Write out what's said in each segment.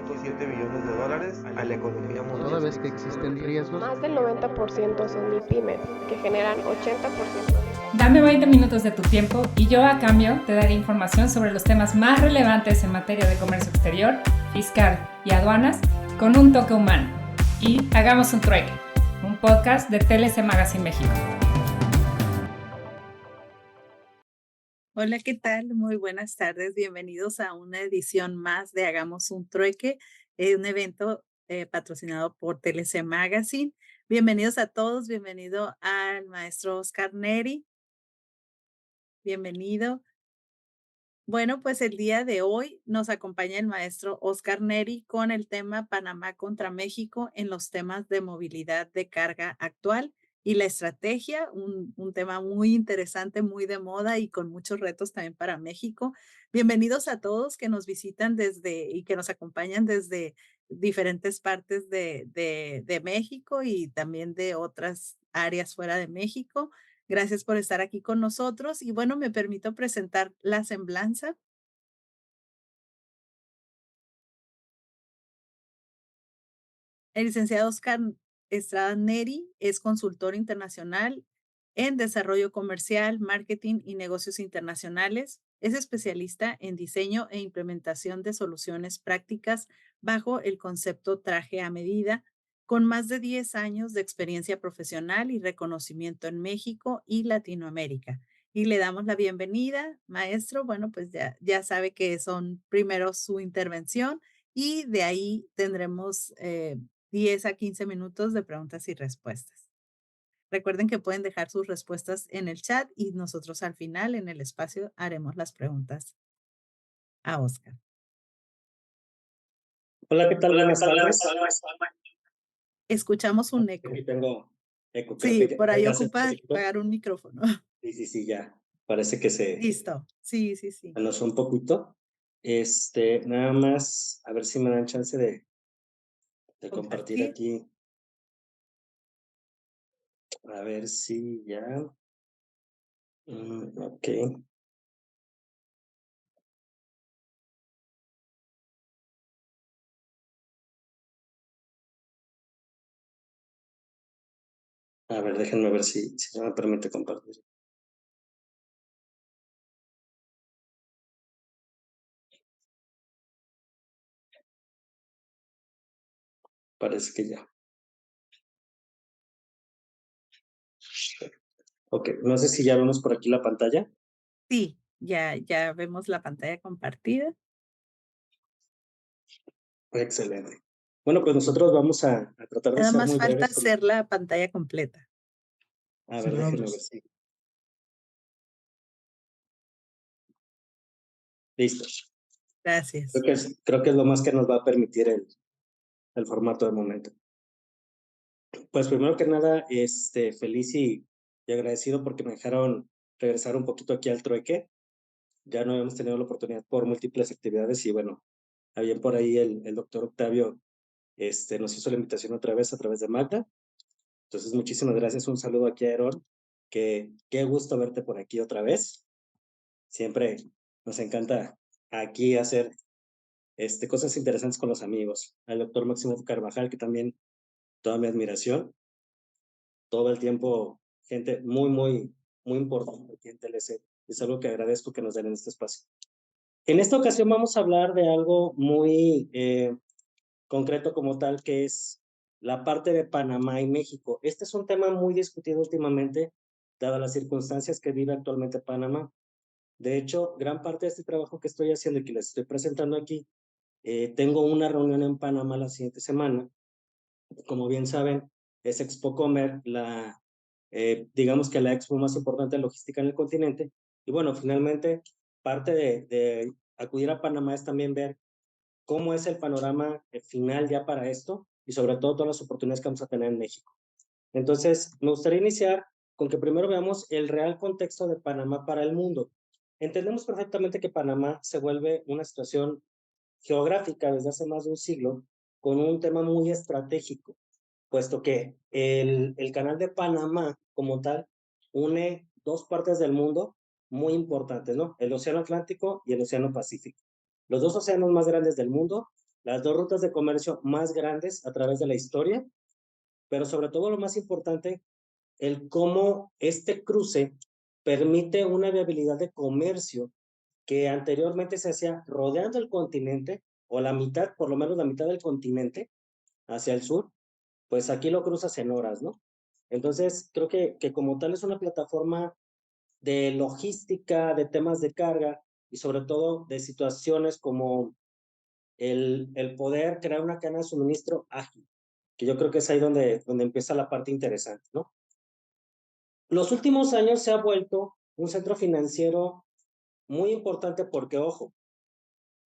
$1.7 billones a la economía mundial. Toda vez que existen riesgos, Más del 90% son MIPYMES, que generan 80%. Dame 20 minutos de tu tiempo y yo a cambio te daré información sobre los temas más relevantes en materia de comercio exterior, fiscal y aduanas con un toque humano. Y hagamos un trueque, un podcast de TLC Magazine México. Hola, ¿qué tal? Muy buenas tardes. Bienvenidos a una edición más de Hagamos un Trueque, un evento patrocinado por TLC Magazine. Bienvenidos a todos. Bienvenido al maestro Oscar Neri. Bienvenido. Bueno, pues el día de hoy nos acompaña el maestro Oscar Neri con el tema Panamá contra México en los temas de movilidad de carga actual y la estrategia, un tema muy interesante, muy de moda y con muchos retos también para México. Bienvenidos a todos que nos visitan y que nos acompañan desde diferentes partes de México y también de otras áreas fuera de México. Gracias por estar aquí con nosotros. Y bueno, me permito presentar la semblanza. El licenciado Oscar Estrada Neri es consultor internacional en desarrollo comercial, marketing y negocios internacionales. Es especialista en diseño e implementación de soluciones prácticas bajo el concepto traje a medida, con más de 10 años de experiencia profesional y reconocimiento en México y Latinoamérica. Y le damos la bienvenida, maestro. Bueno, pues ya sabe que son primero su intervención y de ahí tendremos 10 a 15 minutos de preguntas y respuestas. Recuerden que pueden dejar sus respuestas en el chat y nosotros al final en el espacio haremos las preguntas a Oscar. Hola, ¿qué tal? Buenas tardes. Escuchamos un eco. Aquí tengo eco. Sí, por ahí ocupa pagar un micrófono. Sí, ya. Parece que se Listo. Sí. anozó un poquito. Nada más, a ver si me dan chance de compartir aquí. A ver si ya. Ok. A ver, déjenme ver si ya me permite compartir. Parece que ya. Ok, no sé si ya vemos por aquí la pantalla. Sí, ya vemos la pantalla compartida. Excelente. Bueno, pues nosotros vamos a tratar de Nada ser más muy falta breves. hacer la pantalla completa. A ver, déjenme ver si. Listo. Gracias. Creo que es lo más que nos va a permitir el formato del momento. Pues primero que nada, feliz y agradecido porque me dejaron regresar un poquito aquí al trueque. Ya no habíamos tenido la oportunidad por múltiples actividades y bueno, bien por ahí el doctor Octavio nos hizo la invitación otra vez a través de Magda. Entonces, muchísimas gracias. Un saludo aquí a Aarón. Qué gusto verte por aquí otra vez. Siempre nos encanta aquí hacer cosas interesantes con los amigos. Al doctor Máximo Carvajal, que también toda mi admiración. Todo el tiempo, gente muy importante aquí en TLC. Es algo que agradezco que nos den en este espacio. En esta ocasión vamos a hablar de algo muy concreto como tal, que es la parte de Panamá y México. Este es un tema muy discutido últimamente, dadas las circunstancias que vive actualmente Panamá. De hecho, gran parte de este trabajo que estoy haciendo y que les estoy presentando aquí, tengo una reunión en Panamá la siguiente semana. Como bien saben, es Expo Comer, digamos que la expo más importante de logística en el continente. Y bueno, finalmente, parte de acudir a Panamá es también ver cómo es el panorama final ya para esto y sobre todo todas las oportunidades que vamos a tener en México. Entonces, me gustaría iniciar con que primero veamos el real contexto de Panamá para el mundo. Entendemos perfectamente que Panamá se vuelve una situación geográfica desde hace más de un siglo con un tema muy estratégico, puesto que el canal de Panamá como tal une dos partes del mundo muy importantes, ¿no? El Océano Atlántico y el Océano Pacífico. Los dos océanos más grandes del mundo las dos rutas de comercio más grandes a través de la historia, pero sobre todo lo más importante, el cómo este cruce permite una viabilidad de comercio que anteriormente se hacía rodeando el continente, o la mitad, por lo menos la mitad del continente, hacia el sur, pues aquí lo cruzas en horas, ¿no? Entonces, creo que como tal es una plataforma de logística, de temas de carga y sobre todo de situaciones como el poder crear una cadena de suministro ágil, que yo creo que es ahí donde empieza la parte interesante, ¿no? Los últimos años se ha vuelto un centro financiero muy importante porque, ojo,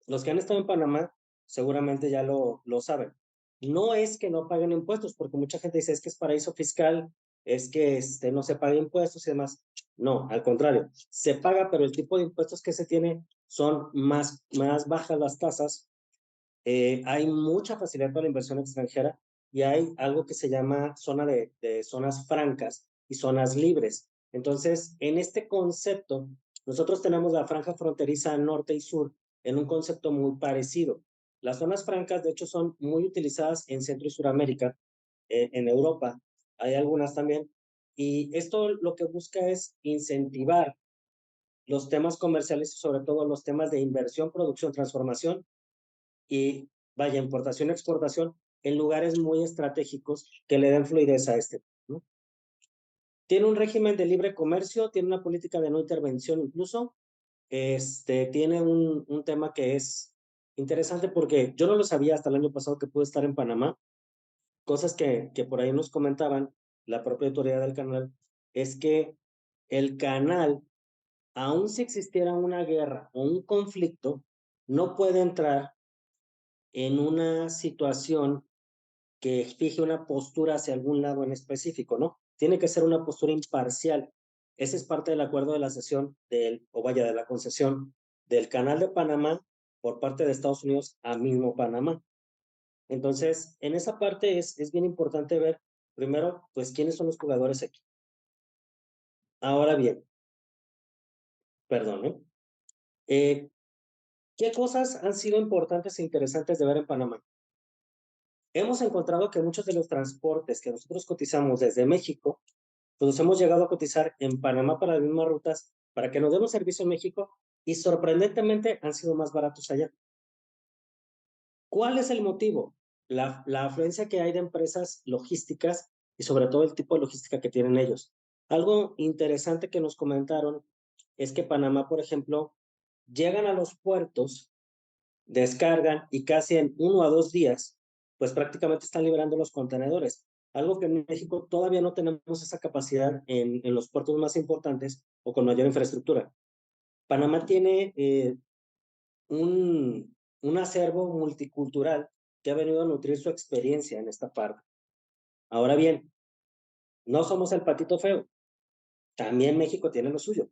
los que han estado en Panamá seguramente ya lo saben. No es que no paguen impuestos, porque mucha gente dice es que es paraíso fiscal, es que no se paga impuestos y demás. No, al contrario, se paga, pero el tipo de impuestos que se tiene son más bajas las tasas. Hay mucha facilidad para la inversión extranjera y hay algo que se llama zona de zonas francas y zonas libres. Entonces, en este concepto, nosotros tenemos la franja fronteriza norte y sur en un concepto muy parecido. Las zonas francas, de hecho, son muy utilizadas en Centro y Suramérica, en Europa, hay algunas también, y esto lo que busca es incentivar los temas comerciales y sobre todo los temas de inversión, producción, transformación y, vaya, importación, exportación en lugares muy estratégicos que le den fluidez a este, ¿no? Tiene un régimen de libre comercio, tiene una política de no intervención incluso, tiene un tema que es interesante porque yo no lo sabía hasta el año pasado que pude estar en Panamá, cosas que por ahí nos comentaban la propia autoridad del canal, es que el canal, aun si existiera una guerra o un conflicto, no puede entrar en una situación que fije una postura hacia algún lado en específico, ¿no? Tiene que ser una postura imparcial. Ese es parte del acuerdo de la cesión de la concesión del Canal de Panamá por parte de Estados Unidos a mismo Panamá. Entonces, en esa parte es bien importante ver, primero, pues, quiénes son los jugadores aquí. Ahora bien, perdón, ¿qué cosas han sido importantes e interesantes de ver en Panamá? Hemos encontrado que muchos de los transportes que nosotros cotizamos desde México, pues nos hemos llegado a cotizar en Panamá para las mismas rutas, para que nos demos servicio en México, y sorprendentemente han sido más baratos allá. ¿Cuál es el motivo? La afluencia que hay de empresas logísticas y sobre todo el tipo de logística que tienen ellos. Algo interesante que nos comentaron es que Panamá, por ejemplo, llegan a los puertos, descargan y casi en 1 a 2 días, pues prácticamente están liberando los contenedores. Algo que en México todavía no tenemos esa capacidad en los puertos más importantes o con mayor infraestructura. Panamá tiene un acervo multicultural que ha venido a nutrir su experiencia en esta parte. Ahora bien, no somos el patito feo. También México tiene lo suyo.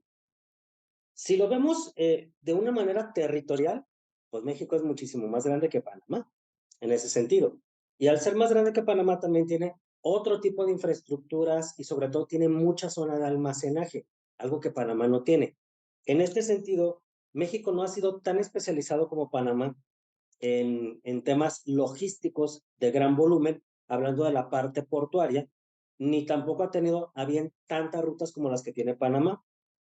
Si lo vemos de una manera territorial, pues México es muchísimo más grande que Panamá, en ese sentido. Y al ser más grande que Panamá, también tiene otro tipo de infraestructuras y sobre todo tiene mucha zona de almacenaje, algo que Panamá no tiene. En este sentido, México no ha sido tan especializado como Panamá en temas logísticos de gran volumen, hablando de la parte portuaria, ni tampoco ha tenido a bien tantas rutas como las que tiene Panamá,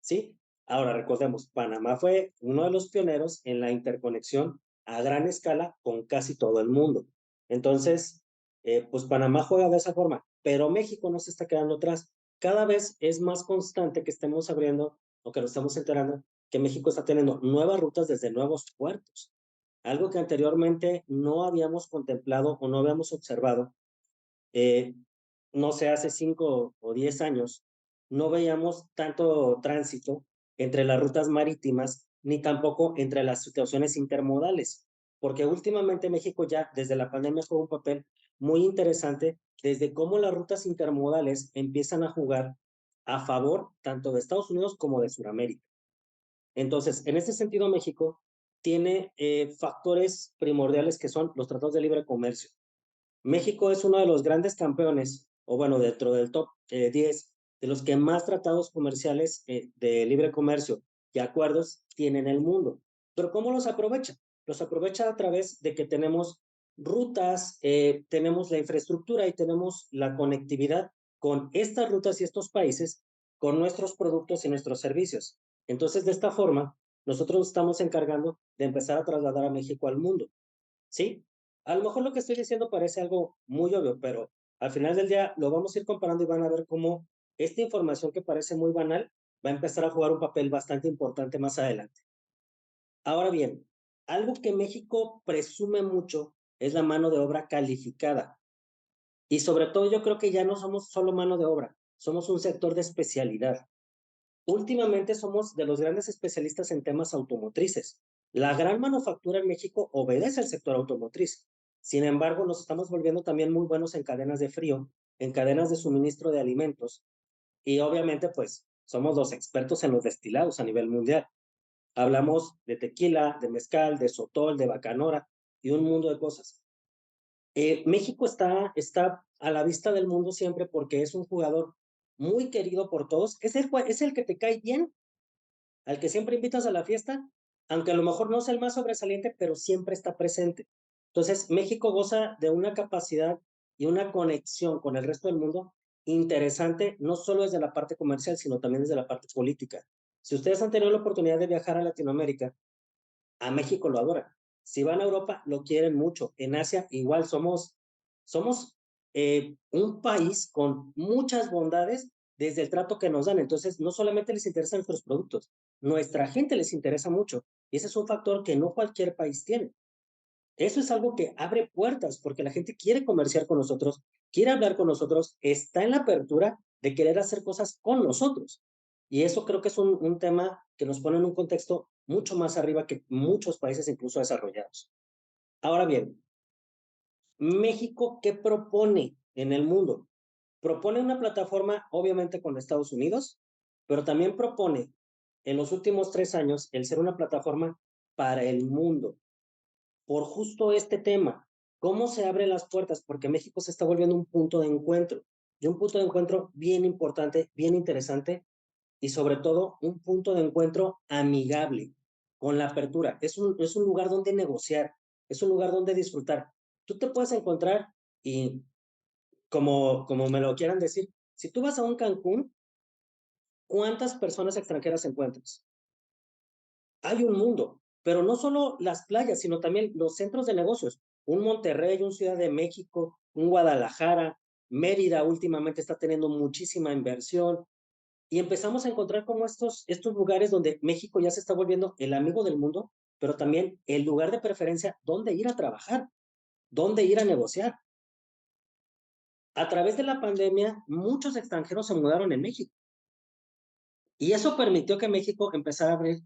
¿sí? Ahora recordemos, Panamá fue uno de los pioneros en la interconexión a gran escala con casi todo el mundo. Entonces, pues Panamá juega de esa forma, pero México no se está quedando atrás. Cada vez es más constante que estemos abriendo o que nos estamos enterando que México está teniendo nuevas rutas desde nuevos puertos. Algo que anteriormente no habíamos contemplado o no habíamos observado, no sé, hace 5 o 10 años, no veíamos tanto tránsito entre las rutas marítimas ni tampoco entre las situaciones intermodales, porque últimamente México ya desde la pandemia juega un papel muy interesante desde cómo las rutas intermodales empiezan a jugar a favor tanto de Estados Unidos como de Sudamérica. Entonces, en este sentido, México tiene factores primordiales que son los tratados de libre comercio. México es uno de los grandes campeones, o bueno, dentro del top 10, de los que más tratados comerciales de libre comercio y acuerdos tienen en el mundo. ¿Pero cómo los aprovecha? los aprovecha a través de que tenemos rutas, tenemos la infraestructura y tenemos la conectividad con estas rutas y estos países, con nuestros productos y nuestros servicios. Entonces, de esta forma, nosotros nos estamos encargando de empezar a trasladar a México al mundo, ¿sí? A lo mejor lo que estoy diciendo parece algo muy obvio, pero al final del día lo vamos a ir comparando y van a ver cómo esta información que parece muy banal va a empezar a jugar un papel bastante importante más adelante. Ahora bien, algo que México presume mucho es la mano de obra calificada. Y sobre todo yo creo que ya no somos solo mano de obra, somos un sector de especialidad. Últimamente somos de los grandes especialistas en temas automotrices. La gran manufactura en México obedece al sector automotriz. Sin embargo, nos estamos volviendo también muy buenos en cadenas de frío, en cadenas de suministro de alimentos. Y obviamente, pues, somos los expertos en los destilados a nivel mundial. Hablamos de tequila, de mezcal, de sotol, de bacanora y un mundo de cosas. México está a la vista del mundo siempre porque es un jugador muy querido por todos. Es el que te cae bien, al que siempre invitas a la fiesta, aunque a lo mejor no sea el más sobresaliente, pero siempre está presente. Entonces, México goza de una capacidad y una conexión con el resto del mundo interesante, no solo desde la parte comercial, sino también desde la parte política. Si ustedes han tenido la oportunidad de viajar a Latinoamérica, a México lo adoran. Si van a Europa, lo quieren mucho. En Asia, igual somos un país con muchas bondades desde el trato que nos dan. Entonces, no solamente les interesan nuestros productos, nuestra gente les interesa mucho. Y ese es un factor que no cualquier país tiene. Eso es algo que abre puertas porque la gente quiere comerciar con nosotros, quiere hablar con nosotros, está en la apertura de querer hacer cosas con nosotros. Y eso creo que es un tema que nos pone en un contexto mucho más arriba que muchos países incluso desarrollados. Ahora bien, México, ¿qué propone en el mundo? Propone una plataforma, obviamente, con Estados Unidos, pero también propone en los últimos 3 años el ser una plataforma para el mundo por justo este tema. ¿Cómo se abren las puertas? Porque México se está volviendo un punto de encuentro, y un punto de encuentro bien importante, bien interesante, y sobre todo un punto de encuentro amigable, con la apertura. Es un lugar donde negociar, es un lugar donde disfrutar. Tú te puedes encontrar, y como me lo quieran decir, si tú vas a un Cancún, ¿cuántas personas extranjeras encuentras? Hay un mundo, pero no solo las playas, sino también los centros de negocios. Un Monterrey, un Ciudad de México, un Guadalajara, Mérida últimamente está teniendo muchísima inversión. Y empezamos a encontrar como estos lugares donde México ya se está volviendo el amigo del mundo, pero también el lugar de preferencia donde ir a trabajar, donde ir a negociar. A través de la pandemia, muchos extranjeros se mudaron en México. Y eso permitió que México empezara a abrir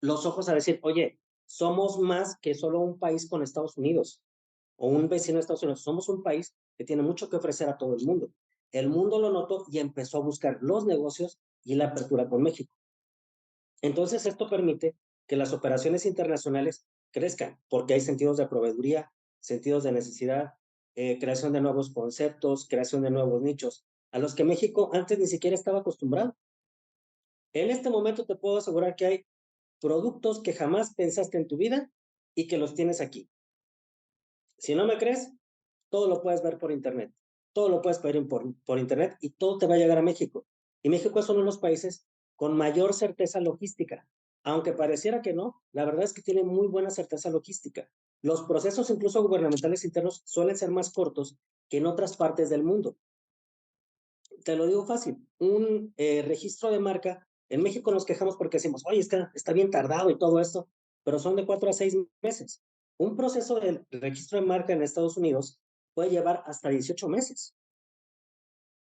los ojos a decir, oye, somos más que solo un país con Estados Unidos o un vecino de Estados Unidos, somos un país que tiene mucho que ofrecer a todo el mundo. El mundo lo notó y empezó a buscar los negocios y la apertura con México. Entonces, esto permite que las operaciones internacionales crezcan, porque hay sentidos de proveeduría, sentidos de necesidad, creación de nuevos conceptos, creación de nuevos nichos, a los que México antes ni siquiera estaba acostumbrado. En este momento te puedo asegurar que hay productos que jamás pensaste en tu vida y que los tienes aquí. Si no me crees, todo lo puedes ver por internet, todo lo puedes pedir por internet y todo te va a llegar a México. Y México es uno de los países con mayor certeza logística. Aunque pareciera que no, la verdad es que tiene muy buena certeza logística. Los procesos incluso gubernamentales internos suelen ser más cortos que en otras partes del mundo. Te lo digo fácil, un registro de marca, en México nos quejamos porque decimos, oye, está bien tardado y todo esto, pero son de 4 a 6 meses. Un proceso de registro de marca en Estados Unidos puede llevar hasta 18 meses.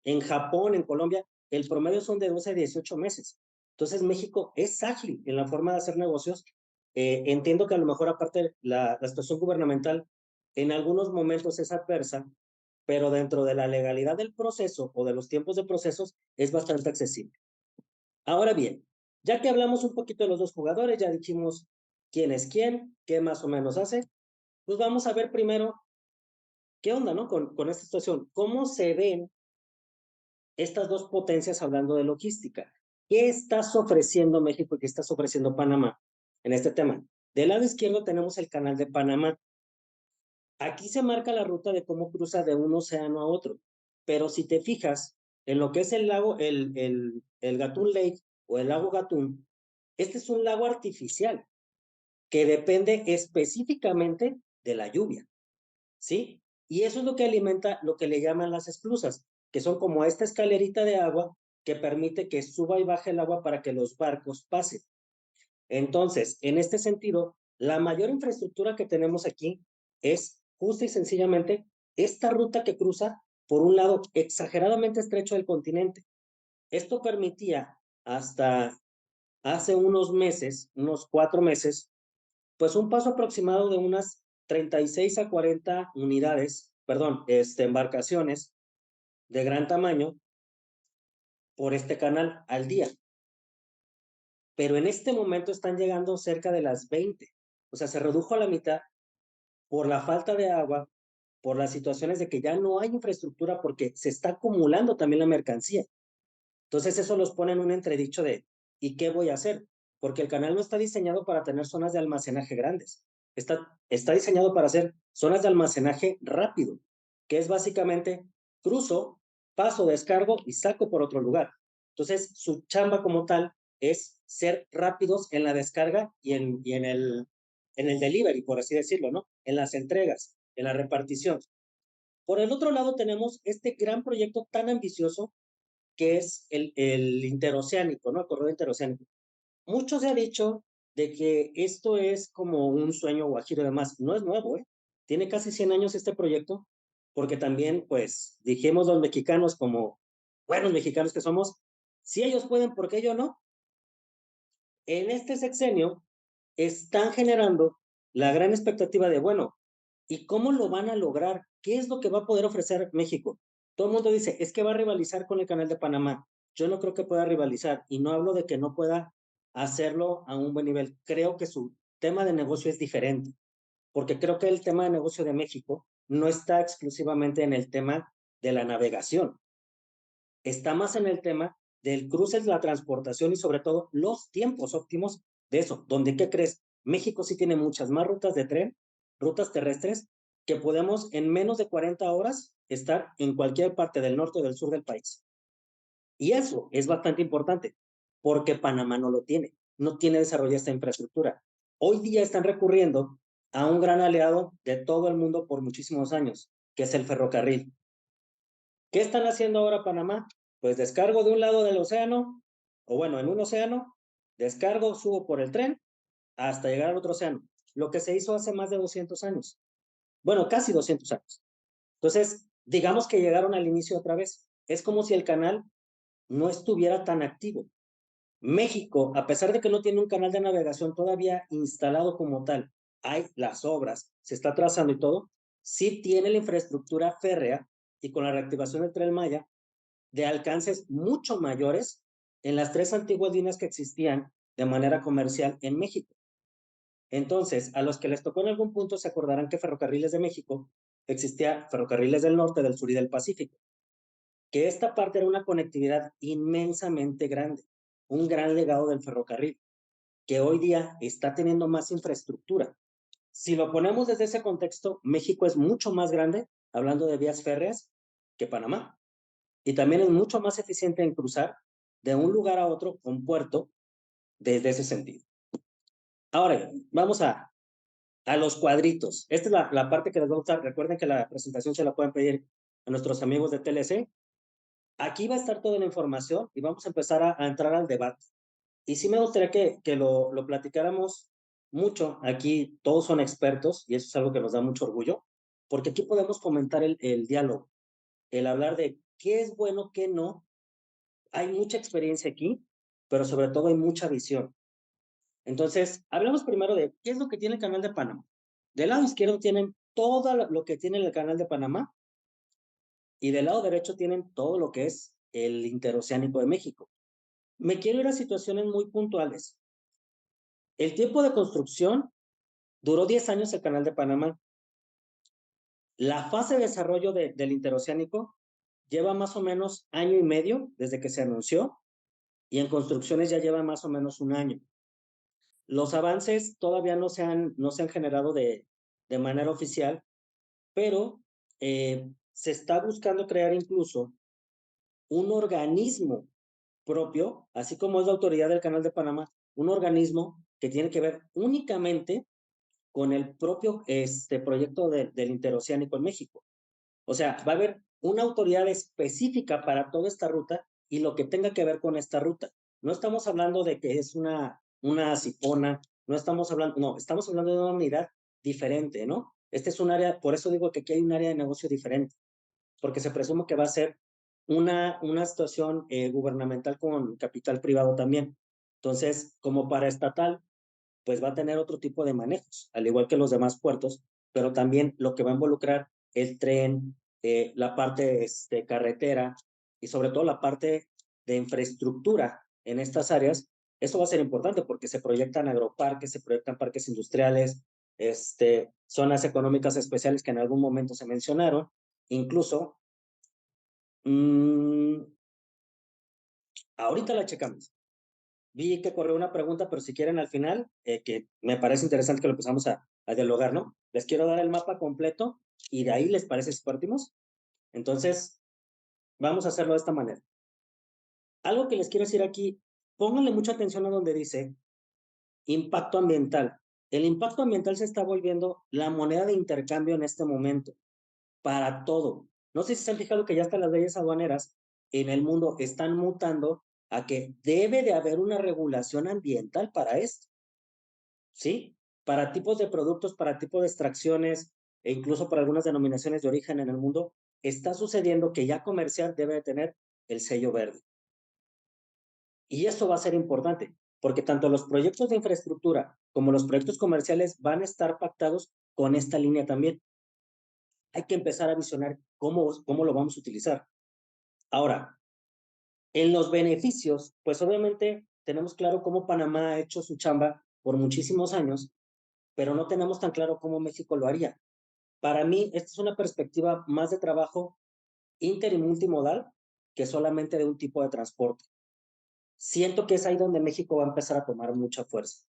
En Japón, en Colombia, el promedio son de 12 a 18 meses. Entonces, México es ágil en la forma de hacer negocios. Entiendo que a lo mejor aparte la situación gubernamental en algunos momentos es adversa, pero dentro de la legalidad del proceso o de los tiempos de procesos es bastante accesible. Ahora bien, ya que hablamos un poquito de los dos jugadores, ya dijimos quién es quién, qué más o menos hace, pues vamos a ver primero qué onda, ¿no? Con esta situación, cómo se ven estas dos potencias hablando de logística. ¿Qué estás ofreciendo México y qué estás ofreciendo Panamá en este tema? Del lado izquierdo tenemos el Canal de Panamá. Aquí se marca la ruta de cómo cruza de un océano a otro. Pero si te fijas en lo que es el lago, el Gatún Lake o el lago Gatún, este es un lago artificial que depende específicamente de la lluvia, ¿sí? Y eso es lo que alimenta lo que le llaman las esclusas, que son como esta escalerita de agua que permite que suba y baje el agua para que los barcos pasen. Entonces, en este sentido, la mayor infraestructura que tenemos aquí es justa y sencillamente esta ruta que cruza por un lado exageradamente estrecho del continente. Esto permitía hasta hace unos meses, unos 4 meses, pues un paso aproximado de unas 36 a 40 unidades, perdón, embarcaciones de gran tamaño por este canal al día. Pero en este momento están llegando cerca de las 20. O sea, se redujo a la mitad por la falta de agua, por las situaciones de que ya no hay infraestructura porque se está acumulando también la mercancía. Entonces eso los pone en un entredicho de, ¿y qué voy a hacer? Porque el canal no está diseñado para tener zonas de almacenaje grandes. Está diseñado para hacer zonas de almacenaje rápido, que es básicamente cruzo, paso, descargo y saco por otro lugar. Entonces su chamba como tal es ser rápidos en la descarga y en el delivery, por así decirlo, ¿no? En las entregas, en la repartición. Por el otro lado tenemos este gran proyecto tan ambicioso que es el interoceánico, ¿no? El corredor interoceánico. Mucho se ha dicho de que esto es como un sueño guajiro y demás. No es nuevo, ¿eh? Tiene casi 100 años este proyecto, porque también, pues, dijimos los mexicanos como buenos mexicanos que somos, si ellos pueden, ¿por qué yo no? En este sexenio están generando la gran expectativa de, bueno, ¿y cómo lo van a lograr? ¿Qué es lo que va a poder ofrecer México? Todo el mundo dice, es que va a rivalizar con el Canal de Panamá. Yo no creo que pueda rivalizar y no hablo de que no pueda hacerlo a un buen nivel. Creo que su tema de negocio es diferente, porque creo que el tema de negocio de México no está exclusivamente en el tema de la navegación. Está más en el tema del cruce, la transportación y sobre todo los tiempos óptimos de eso. Donde, ¿qué crees? México sí tiene muchas más rutas de tren, rutas terrestres, que podemos en menos de 40 horas estar en cualquier parte del norte o del sur del país. Y eso es bastante importante, porque Panamá no lo tiene, no tiene desarrollada esta infraestructura. Hoy día están recurriendo a un gran aliado de todo el mundo por muchísimos años, que es el ferrocarril. ¿Qué están haciendo ahora Panamá? Pues descargo de un lado del océano, o bueno, en un océano, descargo, subo por el tren hasta llegar al otro océano. Lo que se hizo hace más de 200 años. Bueno, casi 200 años. Entonces, digamos que llegaron al inicio otra vez. Es como si el canal no estuviera tan activo. México, a pesar de que no tiene un canal de navegación todavía instalado como tal, hay las obras, se está trazando y todo, sí tiene la infraestructura férrea y con la reactivación del Tren Maya de alcances mucho mayores en las 3 antiguas líneas que existían de manera comercial en México. Entonces, a los que les tocó en algún punto se acordarán que Ferrocarriles de México existía Ferrocarriles del Norte, del Sur y del Pacífico, que esta parte era una conectividad inmensamente grande, un gran legado del ferrocarril, que hoy día está teniendo más infraestructura. Si lo ponemos desde ese contexto, México es mucho más grande, hablando de vías férreas, que Panamá. Y también es mucho más eficiente en cruzar de un lugar a otro con puerto desde ese sentido. Ahora, vamos a los cuadritos. Esta es la parte que les voy a gustar. Recuerden que la presentación se la pueden pedir a nuestros amigos de TLC. Aquí va a estar toda la información y vamos a empezar a entrar al debate. Y sí me gustaría que lo platicáramos mucho. Aquí todos son expertos y eso es algo que nos da mucho orgullo, porque aquí podemos fomentar el diálogo, el hablar de qué es bueno, qué no. Hay mucha experiencia aquí, pero sobre todo hay mucha visión. Entonces, hablamos primero de qué es lo que tiene el Canal de Panamá. Del lado izquierdo tienen todo lo que tiene el Canal de Panamá y del lado derecho tienen todo lo que es el interoceánico de México. Me quiero ir a situaciones muy puntuales. El tiempo de construcción duró 10 años el Canal de Panamá. La fase de desarrollo del interoceánico lleva más o menos año y medio desde que se anunció y en construcciones ya lleva más o menos un año. Los avances todavía no se han generado de manera oficial, pero se está buscando crear incluso un organismo propio, así como es la autoridad del Canal de Panamá, un organismo que tiene que ver únicamente con el propio proyecto del interoceánico en México. O sea, va a haber una autoridad específica para toda esta ruta y lo que tenga que ver con esta ruta. No estamos hablando de que es una sipona, no, estamos hablando de una unidad diferente, ¿no? Este es un área, por eso digo que aquí hay un área de negocio diferente, porque se presume que va a ser una situación gubernamental con capital privado también. Entonces, como para estatal, pues va a tener otro tipo de manejos, al igual que los demás puertos, pero también lo que va a involucrar el tren, la parte carretera y sobre todo la parte de infraestructura en estas áreas. Eso va a ser importante porque se proyectan agroparques, se proyectan parques industriales, zonas económicas especiales que en algún momento se mencionaron, incluso, ahorita la checamos. Vi que corrió una pregunta, pero si quieren al final, que me parece interesante que lo empezamos a dialogar, ¿no? Les quiero dar el mapa completo y de ahí les parece si partimos. Entonces, vamos a hacerlo de esta manera. Algo que les quiero decir aquí, pónganle mucha atención a donde dice impacto ambiental. El impacto ambiental se está volviendo la moneda de intercambio en este momento, para todo. No sé si se han fijado que ya hasta las leyes aduaneras en el mundo están mutando a que debe de haber una regulación ambiental para esto, ¿sí? Para tipos de productos, para tipos de extracciones e incluso para algunas denominaciones de origen en el mundo, está sucediendo que ya comercial debe de tener el sello verde. Y eso va a ser importante, porque tanto los proyectos de infraestructura como los proyectos comerciales van a estar pactados con esta línea también. Hay que empezar a visionar cómo lo vamos a utilizar. Ahora, en los beneficios, pues obviamente tenemos claro cómo Panamá ha hecho su chamba por muchísimos años, pero no tenemos tan claro cómo México lo haría. Para mí, esta es una perspectiva más de trabajo inter y multimodal que solamente de un tipo de transporte. Siento que es ahí donde México va a empezar a tomar mucha fuerza.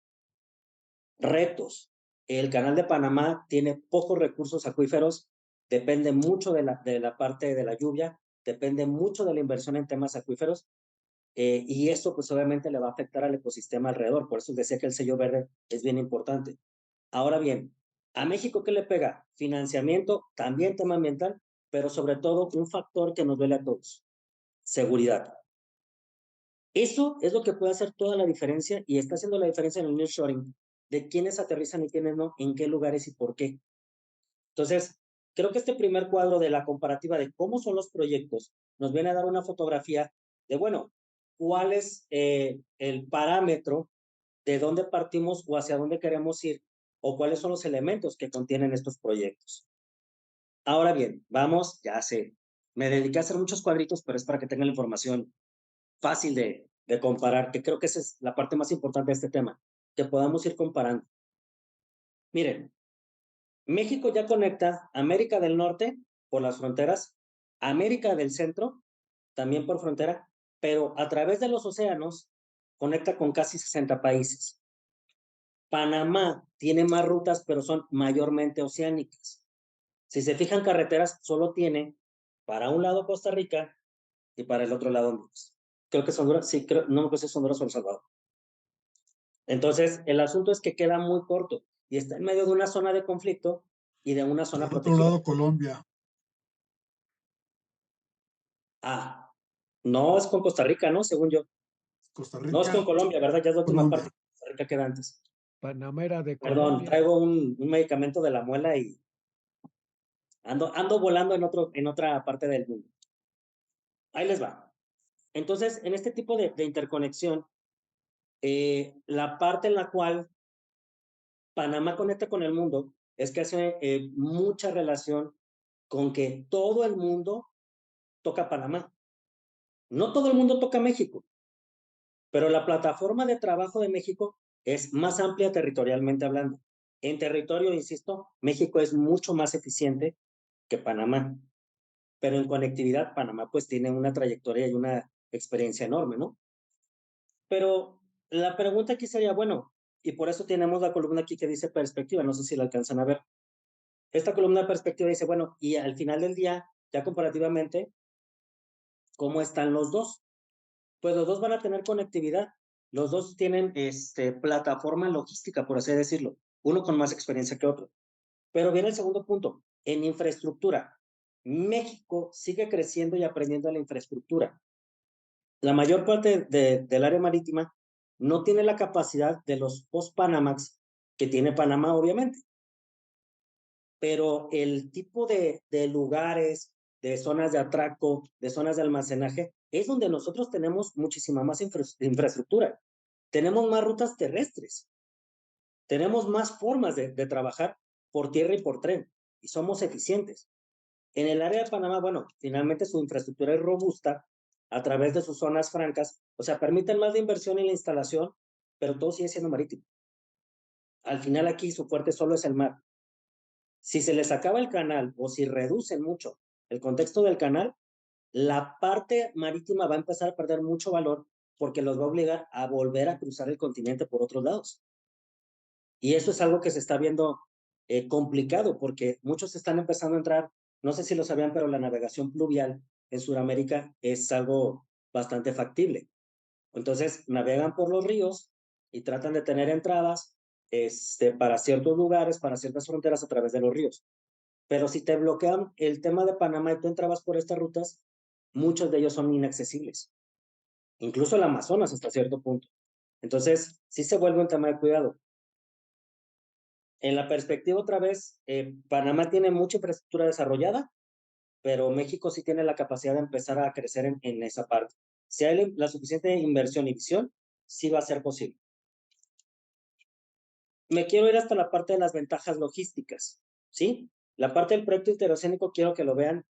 Retos. El Canal de Panamá tiene pocos recursos acuíferos, depende mucho de la parte de la lluvia, depende mucho de la inversión en temas acuíferos, y eso pues obviamente le va a afectar al ecosistema alrededor. Por eso decía que el sello verde es bien importante. Ahora bien, ¿a México qué le pega? Financiamiento, también tema ambiental, pero sobre todo un factor que nos duele a todos: seguridad. Eso es lo que puede hacer toda la diferencia y está haciendo la diferencia en el nearshoring, de quiénes aterrizan y quiénes no, en qué lugares y por qué. Entonces, creo que este primer cuadro de la comparativa de cómo son los proyectos nos viene a dar una fotografía de, bueno, cuál es el parámetro de dónde partimos o hacia dónde queremos ir, o cuáles son los elementos que contienen estos proyectos. Ahora bien, vamos, ya sé, me dediqué a hacer muchos cuadritos, pero es para que tengan la información fácil de comparar, que creo que esa es la parte más importante de este tema, que podamos ir comparando. Miren, México ya conecta América del Norte por las fronteras, América del Centro también por frontera, pero a través de los océanos conecta con casi 60 países. Panamá tiene más rutas, pero son mayormente oceánicas. Si se fijan, carreteras solo tiene para un lado Costa Rica y para el otro lado Honduras. Creo que es Honduras, sí, no me acuerdo si es Honduras o El Salvador. Entonces, el asunto es que queda muy corto y está en medio de una zona de conflicto y de una zona Del otro protegida. lado, Colombia. Ah, no es con Costa Rica, ¿no? Según yo. Costa No es con Rica, Colombia, ¿verdad? Ya es la última Colombia. parte. Costa Rica queda antes. Panamera de Perdón, Colombia. traigo un medicamento de la muela y ando volando en otra parte del mundo. Ahí les va. Entonces, en este tipo de interconexión, la parte en la cual Panamá conecta con el mundo es que hace mucha relación con que todo el mundo toca Panamá. No todo el mundo toca México, pero la plataforma de trabajo de México es más amplia territorialmente hablando. En territorio, insisto, México es mucho más eficiente que Panamá, pero en conectividad Panamá pues tiene una trayectoria y una experiencia enorme, ¿no? Pero la pregunta aquí sería, bueno, Y por eso tenemos la columna aquí que dice perspectiva, no sé si la alcanzan a ver. Esta columna de perspectiva dice, bueno, y al final del día, ya comparativamente, ¿cómo están los dos? Pues los dos van a tener conectividad, los dos tienen plataforma logística, por así decirlo, uno con más experiencia que otro. Pero viene el segundo punto, en infraestructura. México sigue creciendo y aprendiendo la infraestructura. La mayor parte del área marítima no tiene la capacidad de los post-Panamax que tiene Panamá, obviamente. Pero el tipo de lugares, de zonas de atraco, de zonas de almacenaje, es donde nosotros tenemos muchísima más infraestructura. Tenemos más rutas terrestres, tenemos más formas de trabajar por tierra y por tren, y somos eficientes. En el área de Panamá, bueno, finalmente su infraestructura es robusta a través de sus zonas francas, o sea, permiten más de inversión en la instalación, pero todo sigue siendo marítimo. Al final aquí su fuerte solo es el mar. Si se les acaba el canal o si reducen mucho el contexto del canal, la parte marítima va a empezar a perder mucho valor porque los va a obligar a volver a cruzar el continente por otros lados. Y eso es algo que se está viendo complicado porque muchos están empezando a entrar, no sé si lo sabían, pero la navegación pluvial en Sudamérica es algo bastante factible. Entonces navegan por los ríos y tratan de tener entradas para ciertos lugares, para ciertas fronteras a través de los ríos. Pero si te bloquean el tema de Panamá y tú entrabas por estas rutas, muchos de ellos son inaccesibles. Incluso el Amazonas hasta cierto punto. Entonces, sí se vuelve un tema de cuidado. En la perspectiva otra vez, Panamá tiene mucha infraestructura desarrollada, pero México sí tiene la capacidad de empezar a crecer en esa parte. Si hay la suficiente inversión y visión, sí va a ser posible. Me quiero ir hasta la parte de las ventajas logísticas, ¿sí? La parte del proyecto interoceánico quiero que lo vean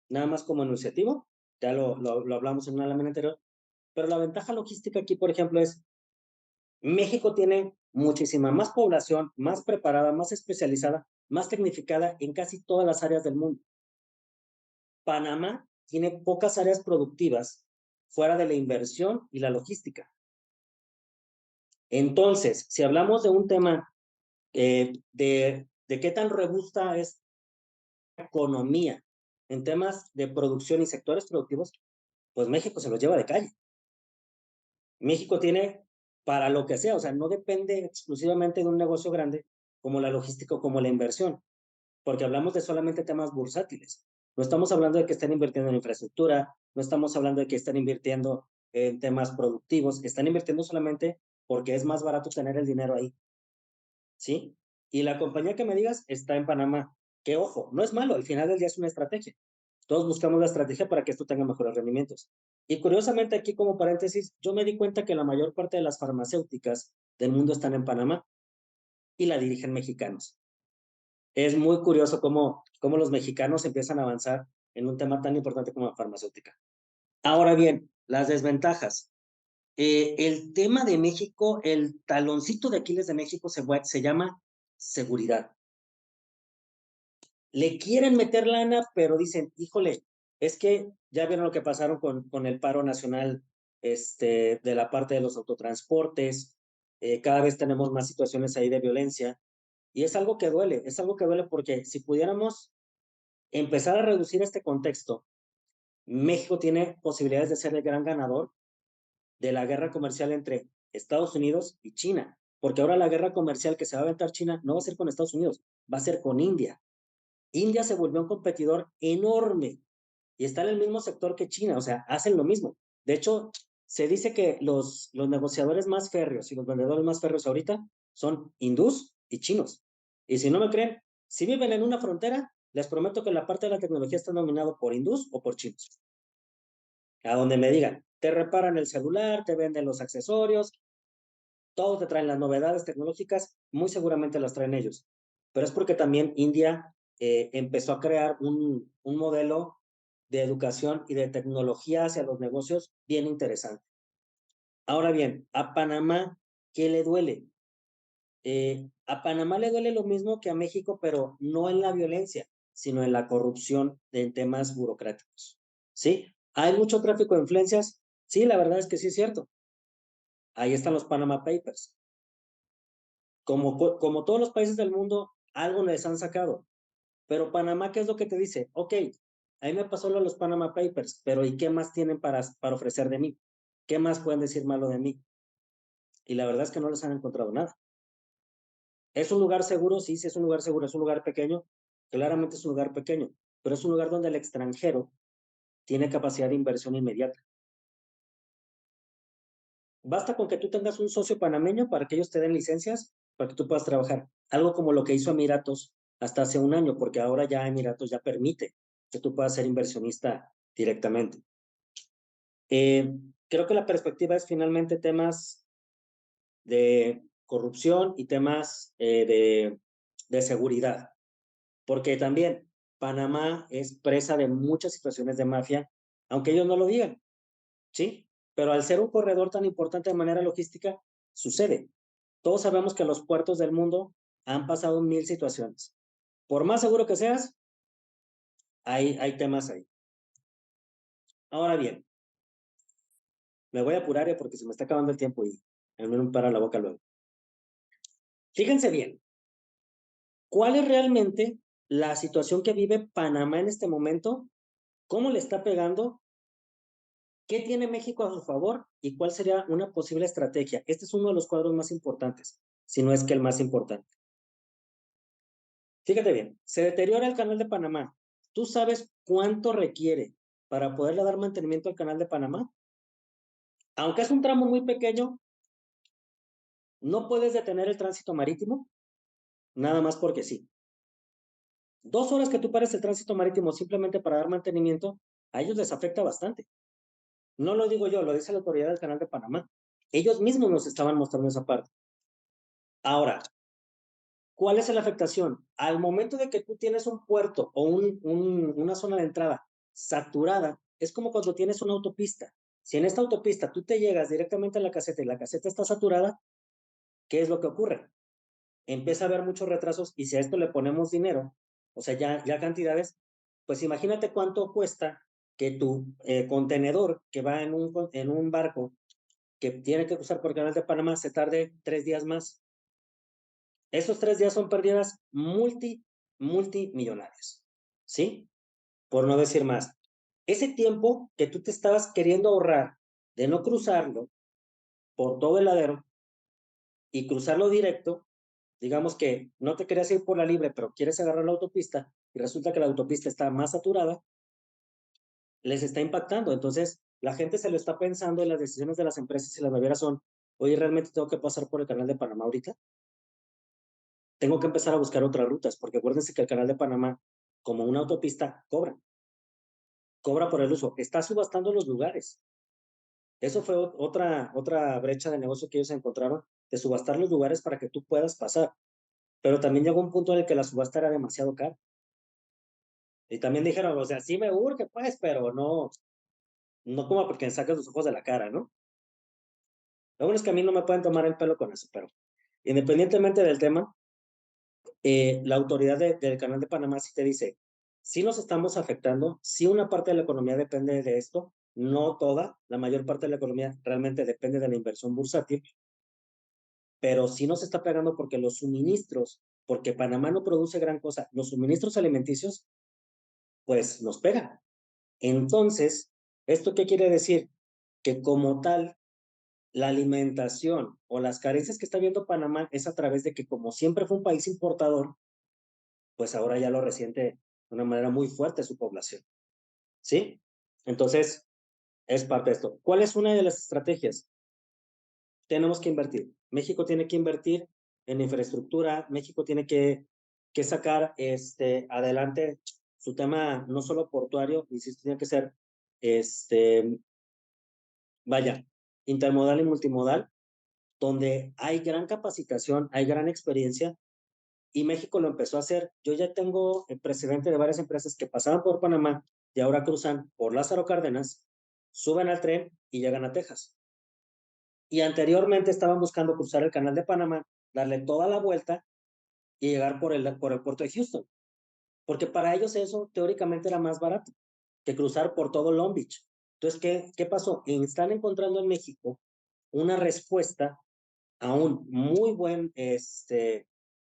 nada más como enunciativo, ya lo hablamos en una lámina anterior, pero la ventaja logística aquí, por ejemplo, es México tiene muchísima más población, más preparada, más especializada, más tecnificada en casi todas las áreas del mundo. Panamá tiene pocas áreas productivas fuera de la inversión y la logística. Entonces, si hablamos de un tema de qué tan robusta es la economía en temas de producción y sectores productivos, pues México se los lleva de calle. México tiene para lo que sea, o sea, no depende exclusivamente de un negocio grande como la logística o como la inversión, porque hablamos de solamente temas bursátiles. No estamos hablando de que estén invirtiendo en infraestructura, no estamos hablando de que estén invirtiendo en temas productivos, están invirtiendo solamente porque es más barato tener el dinero ahí, ¿sí? Y la compañía que me digas está en Panamá, que ojo, no es malo, al final del día es una estrategia. Todos buscamos la estrategia para que esto tenga mejores rendimientos. Y curiosamente aquí como paréntesis, yo me di cuenta que la mayor parte de las farmacéuticas del mundo están en Panamá y la dirigen mexicanos. Es muy curioso cómo los mexicanos empiezan a avanzar en un tema tan importante como la farmacéutica. Ahora bien, las desventajas. El tema de México, el taloncito de Aquiles de México se llama seguridad. Le quieren meter lana, pero dicen, híjole, es que ya vieron lo que pasaron con el paro nacional de la parte de los autotransportes, cada vez tenemos más situaciones ahí de violencia, y es algo que duele porque si pudiéramos empezar a reducir este contexto, México tiene posibilidades de ser el gran ganador de la guerra comercial entre Estados Unidos y China, porque ahora la guerra comercial que se va a aventar China no va a ser con Estados Unidos, va a ser con India. India se volvió un competidor enorme y está en el mismo sector que China, o sea, hacen lo mismo. De hecho, se dice que los negociadores más férreos y los vendedores más férreos ahorita son hindús y chinos. Y si no me creen, si viven en una frontera, les prometo que la parte de la tecnología está dominado por hindús o por chinos. A donde me digan, te reparan el celular, te venden los accesorios, todos te traen las novedades tecnológicas, muy seguramente las traen ellos. Pero es porque también India empezó a crear un modelo de educación y de tecnología hacia los negocios bien interesante. Ahora bien, a Panamá, ¿qué le duele? A Panamá le duele lo mismo que a México, pero no en la violencia, sino en la corrupción en temas burocráticos. ¿Sí? ¿Hay mucho tráfico de influencias? Sí, la verdad es que sí es cierto. Ahí están los Panama Papers. Como todos los países del mundo, algo les han sacado. Pero Panamá, ¿qué es lo que te dice? Ok, a mí me pasó lo de los Panama Papers, pero ¿y qué más tienen para ofrecer de mí? ¿Qué más pueden decir malo de mí? Y la verdad es que no les han encontrado nada. ¿Es un lugar seguro? Sí, sí es un lugar seguro. ¿Es un lugar pequeño? Claramente es un lugar pequeño, pero es un lugar donde el extranjero tiene capacidad de inversión inmediata. Basta con que tú tengas un socio panameño para que ellos te den licencias, para que tú puedas trabajar. Algo como lo que hizo Emiratos hasta hace un año, porque ahora ya Emiratos ya permite que tú puedas ser inversionista directamente. Creo que la perspectiva es finalmente temas de corrupción y temas de seguridad, porque también Panamá es presa de muchas situaciones de mafia, aunque ellos no lo digan, ¿sí? Pero al ser un corredor tan importante de manera logística, sucede. Todos sabemos que los puertos del mundo han pasado 1000 situaciones. Por más seguro que seas, hay temas ahí. Ahora bien, me voy a apurar porque se me está acabando el tiempo y a mí me para la boca luego. Fíjense bien, ¿cuál es realmente la situación que vive Panamá en este momento? ¿Cómo le está pegando? ¿Qué tiene México a su favor? ¿Y cuál sería una posible estrategia? Este es uno de los cuadros más importantes, si no es que el más importante. Fíjate bien, se deteriora el canal de Panamá. ¿Tú sabes cuánto requiere para poderle dar mantenimiento al canal de Panamá? Aunque es un tramo muy pequeño, no puedes detener el tránsito marítimo, nada más porque sí. 2 horas que tú pares el tránsito marítimo simplemente para dar mantenimiento, a ellos les afecta bastante. No lo digo yo, lo dice la autoridad del canal de Panamá. Ellos mismos nos estaban mostrando esa parte. Ahora, ¿cuál es la afectación? Al momento de que tú tienes un puerto o una zona de entrada saturada, es como cuando tienes una autopista. Si en esta autopista tú te llegas directamente a la caseta y la caseta está saturada, ¿qué es lo que ocurre? Empieza a haber muchos retrasos y si a esto le ponemos dinero, o sea, ya cantidades, pues imagínate cuánto cuesta que tu contenedor que va en un barco que tiene que cruzar por el canal de Panamá se tarde 3 días más. Esos 3 días son pérdidas multimillonarias, ¿sí? Por no decir más. Ese tiempo que tú te estabas queriendo ahorrar de no cruzarlo por todo el ladero y cruzarlo directo, digamos que no te querías ir por la libre, pero quieres agarrar la autopista y resulta que la autopista está más saturada, les está impactando. Entonces, la gente se lo está pensando en las decisiones de las empresas y las navieras son, oye, ¿realmente tengo que pasar por el canal de Panamá ahorita? Tengo que empezar a buscar otras rutas, porque acuérdense que el canal de Panamá, como una autopista, cobra por el uso, está subastando los lugares. Eso fue otra brecha de negocio que ellos encontraron, de subastar los lugares para que tú puedas pasar. Pero también llegó un punto en el que la subasta era demasiado cara. Y también dijeron, o sea, sí me urge, pues, pero no como porque me sacas los ojos de la cara, ¿no? Lo bueno es que a mí no me pueden tomar el pelo con eso, pero independientemente del tema, la autoridad del canal de Panamá sí te dice, sí nos estamos afectando, sí una parte de la economía depende de esto, no toda, la mayor parte de la economía realmente depende de la inversión bursátil, pero sí nos está pegando porque los suministros, porque Panamá no produce gran cosa, los suministros alimenticios, pues nos pegan. Entonces, ¿esto qué quiere decir? Que como tal, la alimentación o las carencias que está viendo Panamá es a través de que como siempre fue un país importador, pues ahora ya lo resiente de una manera muy fuerte su población, ¿sí? Entonces, es parte de esto. ¿Cuál es una de las estrategias? Tenemos que invertir. México tiene que invertir en infraestructura, México tiene que sacar adelante su tema no solo portuario, insisto, tiene que ser, vaya, intermodal y multimodal, donde hay gran capacitación, hay gran experiencia, y México lo empezó a hacer. Yo ya tengo el precedente de varias empresas que pasaban por Panamá y ahora cruzan por Lázaro Cárdenas, suben al tren y llegan a Texas. Y anteriormente estaban buscando cruzar el canal de Panamá, darle toda la vuelta y llegar por el puerto de Houston. Porque para ellos eso teóricamente era más barato que cruzar por todo Long Beach. Entonces, ¿qué pasó? Están encontrando en México una respuesta a un muy buen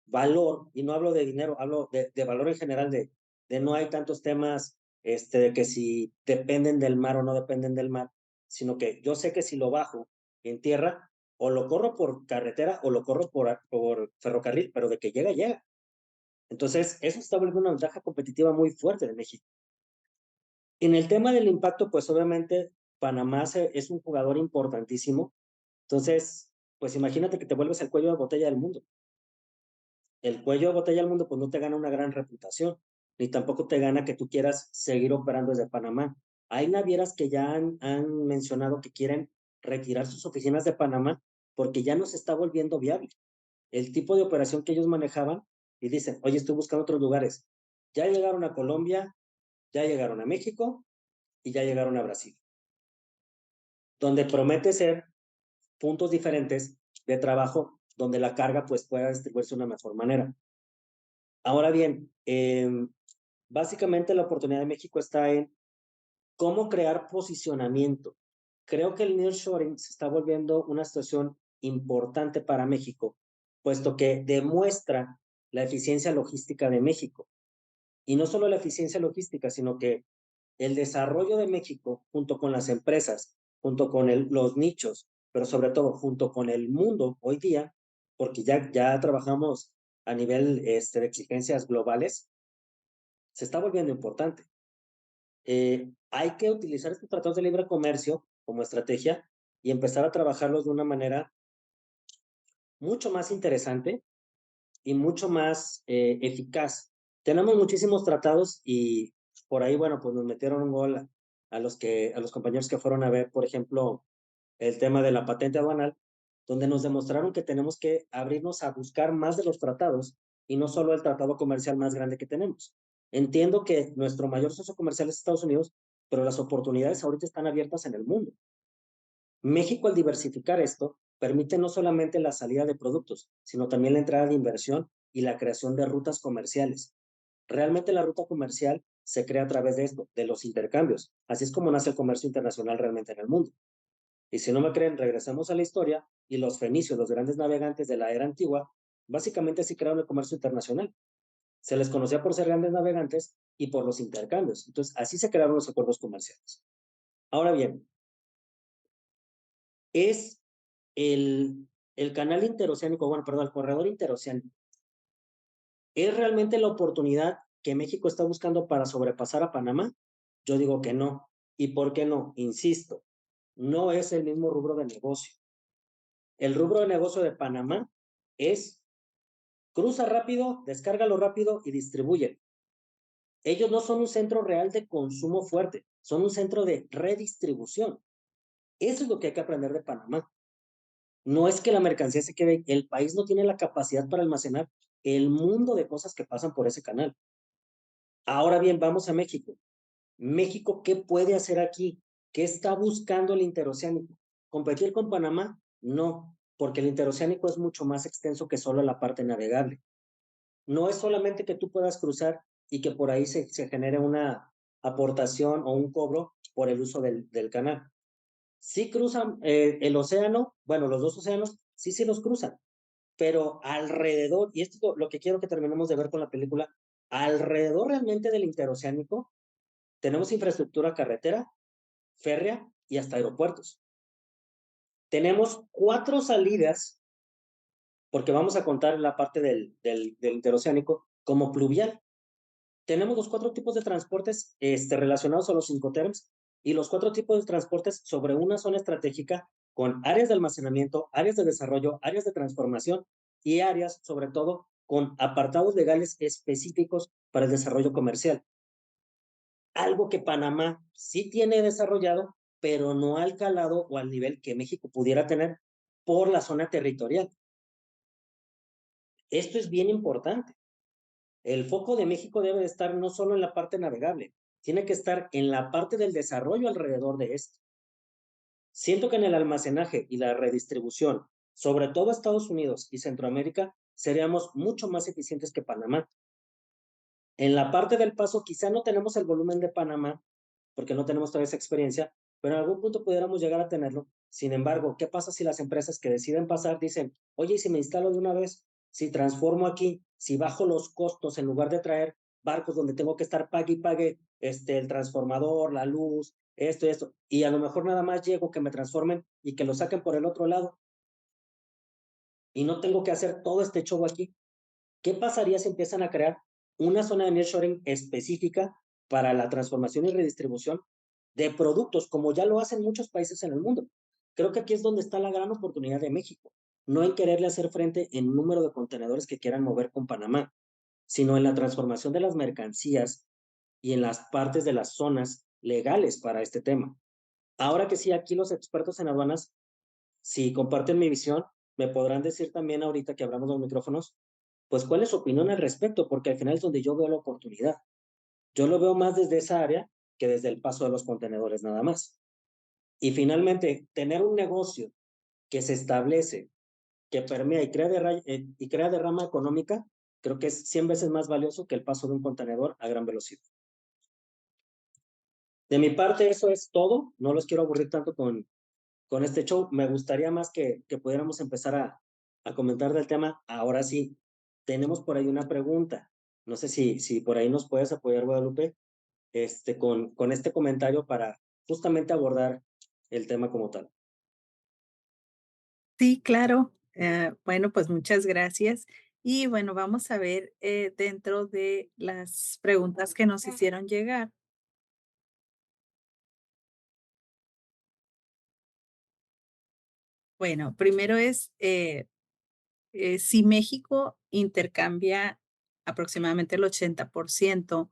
valor, y no hablo de dinero, hablo de valor en general, de no hay tantos temas de que si dependen del mar o no dependen del mar, sino que yo sé que si lo bajo en tierra, o lo corro por carretera o lo corro por ferrocarril, pero de que llega, llega. Entonces, eso está volviendo una ventaja competitiva muy fuerte de México. En el tema del impacto, pues obviamente Panamá es un jugador importantísimo. Entonces, pues imagínate que te vuelves el cuello de botella del mundo. El cuello de botella del mundo, pues no te gana una gran reputación, ni tampoco te gana que tú quieras seguir operando desde Panamá. Hay navieras que ya han mencionado que quieren retirar sus oficinas de Panamá porque ya no se está volviendo viable el tipo de operación que ellos manejaban y dicen, oye, estoy buscando otros lugares. Ya llegaron a Colombia, ya llegaron a México y ya llegaron a Brasil, donde promete ser puntos diferentes de trabajo donde la carga pues pueda distribuirse de una mejor manera. Ahora bien, básicamente la oportunidad de México está en cómo crear posicionamiento. Creo que el nearshoring se está volviendo una situación importante para México, puesto que demuestra la eficiencia logística de México. Y no solo la eficiencia logística, sino que el desarrollo de México, junto con las empresas, junto con los nichos, pero sobre todo junto con el mundo hoy día, porque ya trabajamos a nivel de exigencias globales, se está volviendo importante. Hay que utilizar estos tratados de libre comercio como estrategia y empezar a trabajarlos de una manera mucho más interesante y mucho más eficaz. Tenemos muchísimos tratados y por ahí, bueno, pues nos metieron un gol a los compañeros que fueron a ver, por ejemplo, el tema de la patente aduanal, donde nos demostraron que tenemos que abrirnos a buscar más de los tratados y no solo el tratado comercial más grande que tenemos. Entiendo que nuestro mayor socio comercial es Estados Unidos, pero las oportunidades ahorita están abiertas en el mundo. México, al diversificar esto, permite no solamente la salida de productos, sino también la entrada de inversión y la creación de rutas comerciales. Realmente la ruta comercial se crea a través de esto, de los intercambios. Así es como nace el comercio internacional realmente en el mundo. Y si no me creen, regresemos a la historia y los fenicios, los grandes navegantes de la era antigua, básicamente sí crearon el comercio internacional. Se les conocía por ser grandes navegantes y por los intercambios. Entonces, así se crearon los acuerdos comerciales. Ahora bien, es el canal interoceánico, bueno, perdón, el corredor interoceánico. ¿Es realmente la oportunidad que México está buscando para sobrepasar a Panamá? Yo digo que no. ¿Y por qué no? Insisto, no es el mismo rubro de negocio. El rubro de negocio de Panamá es cruza rápido, descárgalo rápido y distribuye. Ellos no son un centro real de consumo fuerte, son un centro de redistribución. Eso es lo que hay que aprender de Panamá. No es que la mercancía se quede, el país no tiene la capacidad para almacenar el mundo de cosas que pasan por ese canal. Ahora bien, vamos a México. México, ¿qué puede hacer aquí? ¿Qué está buscando el interoceánico? ¿Competir con Panamá? No, porque el interoceánico es mucho más extenso que solo la parte navegable. No es solamente que tú puedas cruzar y que por ahí se genere una aportación o un cobro por el uso del canal. Sí cruzan el océano, bueno, los dos océanos, sí los cruzan, pero alrededor, y esto es lo que quiero que terminemos de ver con la película, alrededor realmente del interoceánico tenemos infraestructura carretera, férrea y hasta aeropuertos. Tenemos 4 salidas, porque vamos a contar la parte del interoceánico como pluvial. Tenemos los 4 tipos de transportes relacionados a los Incoterms y los 4 tipos de transportes sobre una zona estratégica con áreas de almacenamiento, áreas de desarrollo, áreas de transformación y áreas, sobre todo, con apartados legales específicos para el desarrollo comercial. Algo que Panamá sí tiene desarrollado, pero no al calado o al nivel que México pudiera tener por la zona territorial. Esto es bien importante. El foco de México debe de estar no solo en la parte navegable, tiene que estar en la parte del desarrollo alrededor de esto. Siento que en el almacenaje y la redistribución, sobre todo Estados Unidos y Centroamérica, seríamos mucho más eficientes que Panamá. En la parte del paso quizá no tenemos el volumen de Panamá, porque no tenemos toda esa experiencia, pero en algún punto pudiéramos llegar a tenerlo, Sin embargo, ¿qué pasa si las empresas que deciden pasar dicen, oye, ¿y si me instalo de una vez, si transformo aquí, si bajo los costos en lugar de traer barcos donde tengo que estar pague y pague el transformador, la luz, esto y esto, y a lo mejor nada más llego que me transformen y que lo saquen por el otro lado y no tengo que hacer todo este show aquí? ¿Qué pasaría si empiezan a crear una zona de nearshoring específica para la transformación y redistribución de productos, como ya lo hacen muchos países en el mundo? Creo que aquí es donde está la gran oportunidad de México, no en quererle hacer frente en número de contenedores que quieran mover con Panamá, sino en la transformación de las mercancías y en las partes de las zonas legales para este tema. Ahora que sí, aquí los expertos en aduanas, si comparten mi visión, me podrán decir también ahorita que abramos los micrófonos, pues cuál es su opinión al respecto, porque al final es donde yo veo la oportunidad. Yo lo veo más desde esa área que desde el paso de los contenedores nada más. Y finalmente, tener un negocio que se establece, que permea y crea derrama económica, creo que es 100 veces más valioso que el paso de un contenedor a gran velocidad. De mi parte, eso es todo. No los quiero aburrir tanto con este show. Me gustaría más que pudiéramos empezar a comentar del tema. Ahora sí, tenemos por ahí una pregunta. No sé si por ahí nos puedes apoyar, Guadalupe, con este comentario para justamente abordar el tema como tal. Sí, claro. Bueno, pues muchas gracias. Y bueno, vamos a ver dentro de las preguntas que nos hicieron llegar. Bueno, primero es si México intercambia aproximadamente el 80%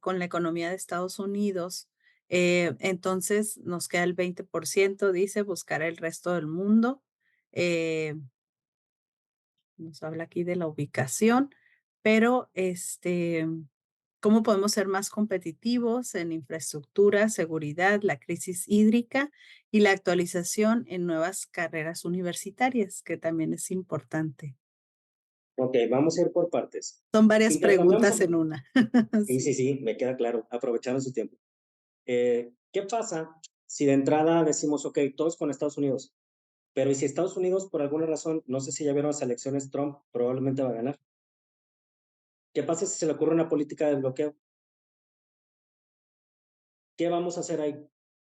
con la economía de Estados Unidos, entonces nos queda el 20%, dice, buscar el resto del mundo. Nos habla aquí de la ubicación, pero ¿cómo podemos ser más competitivos en infraestructura, seguridad, la crisis hídrica y la actualización en nuevas carreras universitarias, que también es importante? Ok, vamos a ir por partes. Son varias Intercambiamos. preguntas en una. Sí, me queda claro. Aprovecharon su tiempo. ¿Qué pasa si de entrada decimos, ok, todos con Estados Unidos? Pero ¿y si Estados Unidos, por alguna razón, no sé si ya vieron las elecciones, Trump probablemente va a ganar? ¿Qué pasa si se le ocurre una política de bloqueo? ¿Qué vamos a hacer ahí?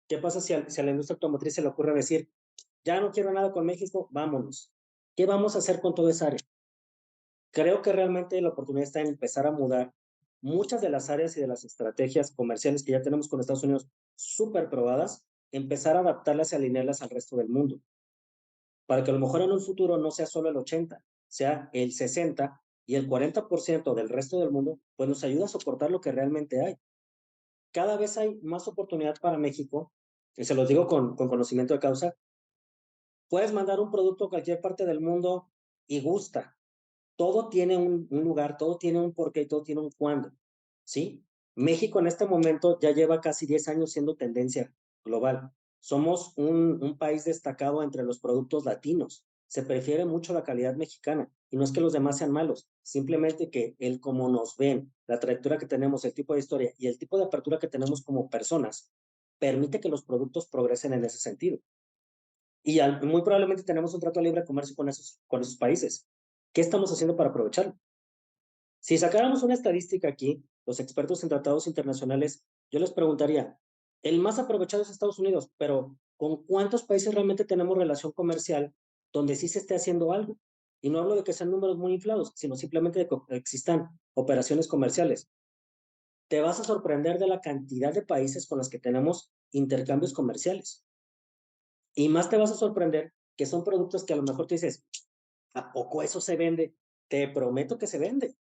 ¿Qué pasa si a la industria automotriz se le ocurre decir, ya no quiero nada con México, vámonos? ¿Qué vamos a hacer con toda esa área? Creo que realmente la oportunidad está en empezar a mudar muchas de las áreas y de las estrategias comerciales que ya tenemos con Estados Unidos súper probadas, empezar a adaptarlas y alinearlas al resto del mundo, para que a lo mejor en un futuro no sea solo el 80, sea el 60 y el 40% del resto del mundo, pues nos ayuda a soportar lo que realmente hay. Cada vez hay más oportunidad para México, y se los digo con conocimiento de causa. Puedes mandar un producto a cualquier parte del mundo y gusta. Todo tiene un lugar, todo tiene un porqué y todo tiene un cuándo, ¿sí? México en este momento ya lleva casi 10 años siendo tendencia global. Somos un país destacado entre los productos latinos. Se prefiere mucho la calidad mexicana. Y no es que los demás sean malos, simplemente que el cómo nos ven, la trayectoria que tenemos, el tipo de historia y el tipo de apertura que tenemos como personas, permite que los productos progresen en ese sentido. Y muy probablemente tenemos un trato de libre comercio con esos países. ¿Qué estamos haciendo para aprovecharlo? Si sacáramos una estadística aquí, los expertos en tratados internacionales, yo les preguntaría, el más aprovechado es Estados Unidos, pero ¿con cuántos países realmente tenemos relación comercial donde sí se esté haciendo algo? Y no hablo de que sean números muy inflados, sino simplemente de que existan operaciones comerciales. Te vas a sorprender de la cantidad de países con los que tenemos intercambios comerciales. Y más te vas a sorprender que son productos que a lo mejor te dices, ¿a poco eso se vende? Te prometo que se vende.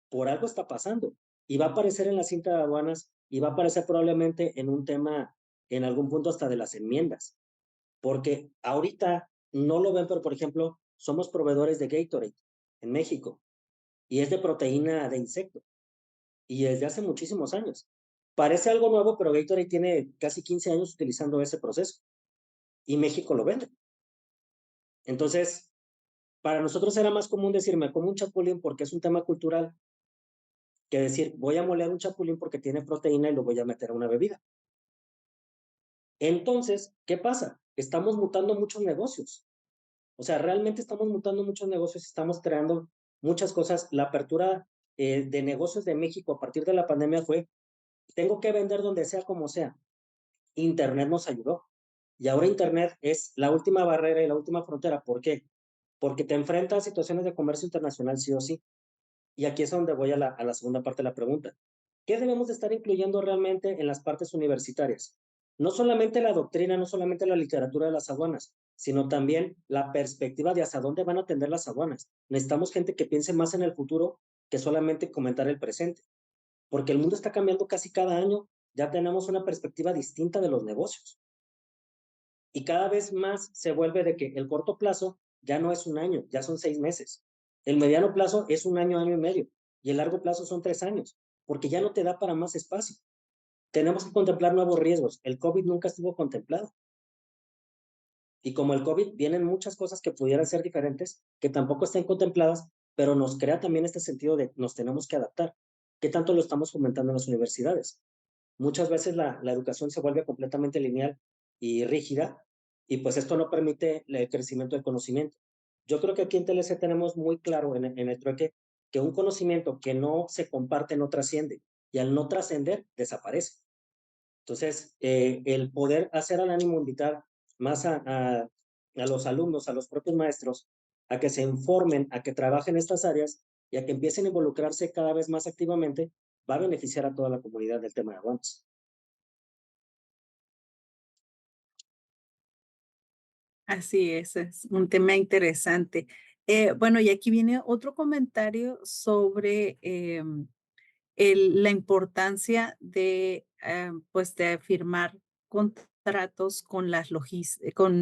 Por algo está pasando. Y va a aparecer en la cinta de aduanas y va a aparecer probablemente en un tema, en algún punto hasta de las enmiendas. Porque ahorita no lo ven, pero por ejemplo, somos proveedores de Gatorade en México y es de proteína de insecto y desde hace muchísimos años. Parece algo nuevo, pero Gatorade tiene casi 15 años utilizando ese proceso y México lo vende. Entonces, para nosotros era más común decir, me como un chapulín porque es un tema cultural, que decir, voy a moler un chapulín porque tiene proteína y lo voy a meter a una bebida. Entonces, ¿qué pasa? Estamos mutando muchos negocios. O sea, realmente estamos mutando muchos negocios, estamos creando muchas cosas. La apertura de negocios de México a partir de la pandemia fue, tengo que vender donde sea como sea. Internet nos ayudó. Y ahora Internet es la última barrera y la última frontera. ¿Por qué? Porque te enfrentas a situaciones de comercio internacional sí o sí. Y aquí es donde voy a la segunda parte de la pregunta. ¿Qué debemos de estar incluyendo realmente en las partes universitarias? No solamente la doctrina, no solamente la literatura de las aduanas, sino también la perspectiva de hacia dónde van a tender las aduanas. Necesitamos gente que piense más en el futuro que solamente comentar el presente, porque el mundo está cambiando casi cada año, ya tenemos una perspectiva distinta de los negocios. Y cada vez más se vuelve de que el corto plazo ya no es un año, ya son 6 meses. El mediano plazo es un año, año y medio. Y el largo plazo son 3 años, porque ya no te da para más espacio. Tenemos que contemplar nuevos riesgos. El COVID nunca estuvo contemplado. Y como el COVID, vienen muchas cosas que pudieran ser diferentes, que tampoco estén contempladas, pero nos crea también este sentido de nos tenemos que adaptar. ¿Qué tanto lo estamos fomentando en las universidades? Muchas veces la educación se vuelve completamente lineal y rígida, y pues esto no permite el crecimiento del conocimiento. Yo creo que aquí en TLC tenemos muy claro en el trueque que un conocimiento que no se comparte no trasciende, y al no trascender, desaparece. Entonces, el poder hacer al ánimo invitar más a los alumnos, a los propios maestros, a que se informen, a que trabajen estas áreas y a que empiecen a involucrarse cada vez más activamente, va a beneficiar a toda la comunidad del tema de aduanas. Así es un tema interesante. Bueno, y aquí viene otro comentario sobre la importancia de, pues, de firmar contratos con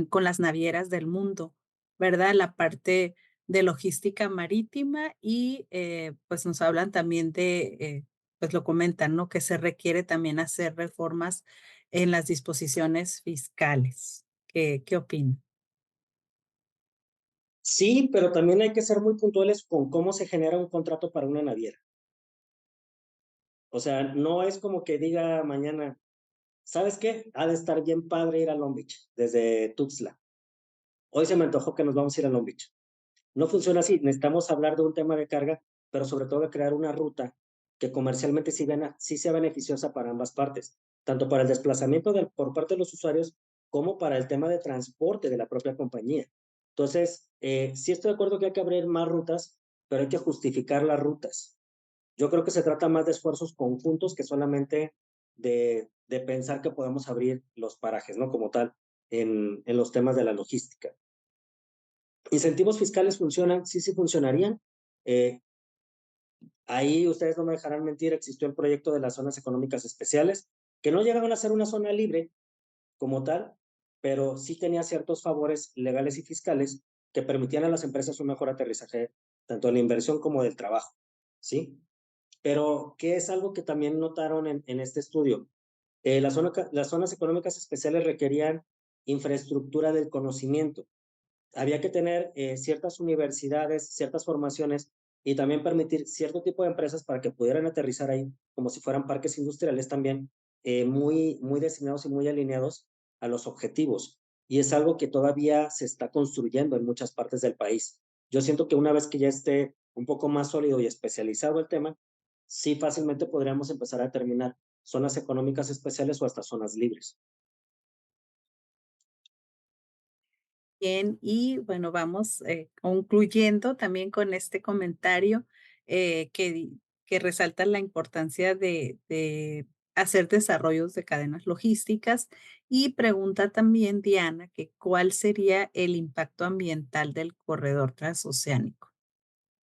con las navieras del mundo, ¿verdad? La parte de logística marítima y pues nos hablan también pues lo comentan, ¿no? Que se requiere también hacer reformas en las disposiciones fiscales. ¿Qué opinan? Sí, pero también hay que ser muy puntuales con cómo se genera un contrato para una naviera. O sea, no es como que diga mañana, ¿sabes qué? Ha de estar bien padre ir a Long Beach desde Tuxtla. Hoy se me antojó que nos vamos a ir a Long Beach. No funciona así. Necesitamos hablar de un tema de carga, pero sobre todo de crear una ruta que comercialmente sí sea beneficiosa para ambas partes, tanto para el desplazamiento por parte de los usuarios como para el tema de transporte de la propia compañía. Entonces, sí estoy de acuerdo que hay que abrir más rutas, pero hay que justificar las rutas. Yo creo que se trata más de esfuerzos conjuntos que solamente de pensar que podemos abrir los parajes, ¿no? Como tal, en los temas de la logística. ¿Incentivos fiscales funcionan? Sí, sí funcionarían. Ahí ustedes no me dejarán mentir, existió el proyecto de las zonas económicas especiales, que no llegaban a ser una zona libre como tal, pero sí tenía ciertos favores legales y fiscales que permitían a las empresas un mejor aterrizaje, tanto de la inversión como del trabajo, ¿sí? Pero, ¿qué es algo que también notaron en este estudio? Las zonas económicas especiales requerían infraestructura del conocimiento. Había que tener ciertas universidades, ciertas formaciones y también permitir cierto tipo de empresas para que pudieran aterrizar ahí, como si fueran parques industriales también, muy designados y muy alineados a los objetivos. Y es algo que todavía se está construyendo en muchas partes del país. Yo siento que una vez que ya esté un poco más sólido y especializado el tema, sí fácilmente podríamos empezar a determinar zonas económicas especiales o hasta zonas libres. Bien, y bueno, vamos concluyendo también con este comentario que resalta la importancia de hacer desarrollos de cadenas logísticas y pregunta también Diana que cuál sería el impacto ambiental del corredor transoceánico,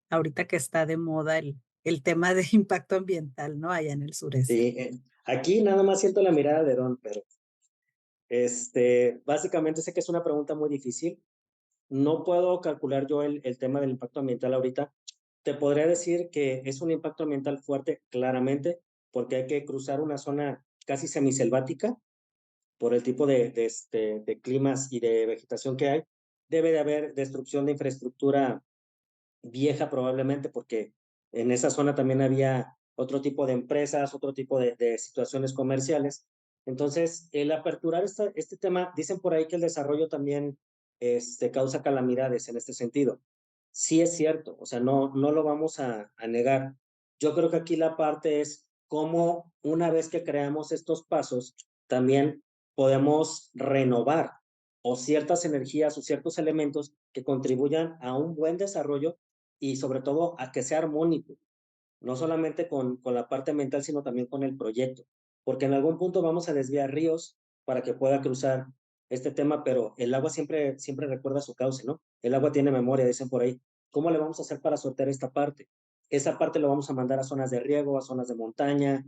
ahorita que está de moda el tema de impacto ambiental, ¿no? Allá en el sureste. Sí, aquí nada más siento la mirada de Don, pero básicamente sé que es una pregunta muy difícil. No puedo calcular yo el tema del impacto ambiental ahorita. Te podría decir que es un impacto ambiental fuerte, claramente, porque hay que cruzar una zona casi semiselvática por el tipo de climas y de vegetación que hay. Debe de haber destrucción de infraestructura vieja probablemente, porque en esa zona también había otro tipo de empresas, otro tipo de situaciones comerciales. Entonces, el aperturar este tema, dicen por ahí que el desarrollo también causa calamidades en este sentido. Sí es cierto, o sea, no lo vamos a negar. Yo creo que aquí la parte es cómo una vez que creamos estos pasos, también podemos renovar o ciertas energías o ciertos elementos que contribuyan a un buen desarrollo y sobre todo a que sea armónico, no solamente con la parte mental, sino también con el proyecto, porque en algún punto vamos a desviar ríos para que pueda cruzar este tema, pero el agua siempre recuerda su cauce, ¿no? El agua tiene memoria, dicen por ahí. ¿Cómo le vamos a hacer para sortear esta parte? Esa parte lo vamos a mandar a zonas de riego, a zonas de montaña,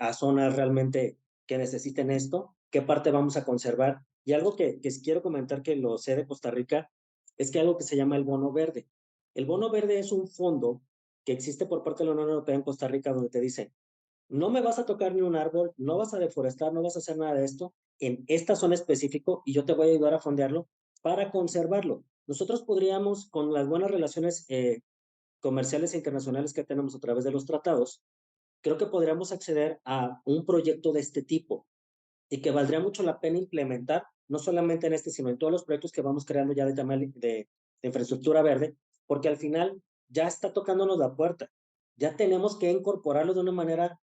a zonas realmente que necesiten esto. ¿Qué parte vamos a conservar? Y algo que sí quiero comentar que lo sé de Costa Rica es que algo que se llama el bono verde. El bono verde es un fondo que existe por parte de la Unión Europea en Costa Rica, donde te dice, no me vas a tocar ni un árbol, no vas a deforestar, no vas a hacer nada de esto en esta zona específico y yo te voy a ayudar a fondearlo para conservarlo. Nosotros podríamos, con las buenas relaciones comerciales e internacionales que tenemos a través de los tratados, creo que podríamos acceder a un proyecto de este tipo y que valdría mucho la pena implementar, no solamente en este, sino en todos los proyectos que vamos creando ya de infraestructura verde, porque al final ya está tocándonos la puerta. Ya tenemos que incorporarlo de una manera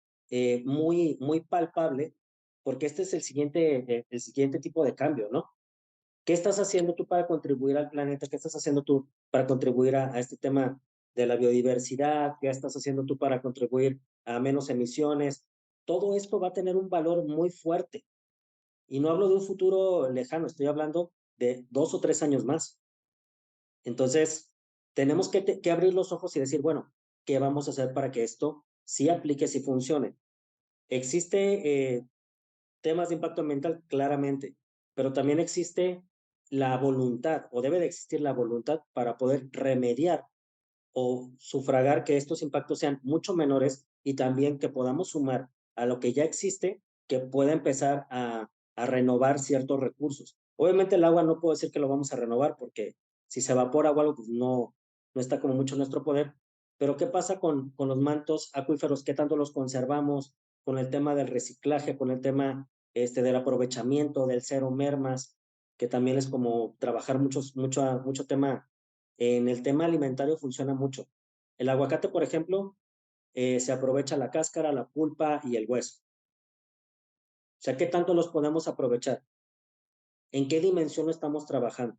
muy palpable, porque este es el siguiente tipo de cambio, ¿no? ¿Qué estás haciendo tú para contribuir al planeta? ¿Qué estás haciendo tú para contribuir a este tema de la biodiversidad? ¿Qué estás haciendo tú para contribuir a menos emisiones? Todo esto va a tener un valor muy fuerte. Y no hablo de un futuro lejano, estoy hablando de 2 o 3 años más. Entonces, tenemos que abrir los ojos y decir, bueno, ¿qué vamos a hacer para que esto sí aplique, sí funcione? Existe temas de impacto ambiental, claramente, pero también existe la voluntad, o debe de existir la voluntad para poder remediar o sufragar que estos impactos sean mucho menores y también que podamos sumar a lo que ya existe, que pueda empezar a renovar ciertos recursos. Obviamente el agua no puedo decir que lo vamos a renovar porque si se evapora o algo, pues no está como mucho en nuestro poder. Pero ¿qué pasa con los mantos acuíferos? ¿Qué tanto los conservamos? Con el tema del reciclaje, con el tema del aprovechamiento, del cero mermas, que también es como trabajar mucho tema en el tema alimentario funciona mucho. El aguacate, por ejemplo, se aprovecha la cáscara, la pulpa y el hueso. O sea, ¿qué tanto los podemos aprovechar? ¿En qué dimensión estamos trabajando?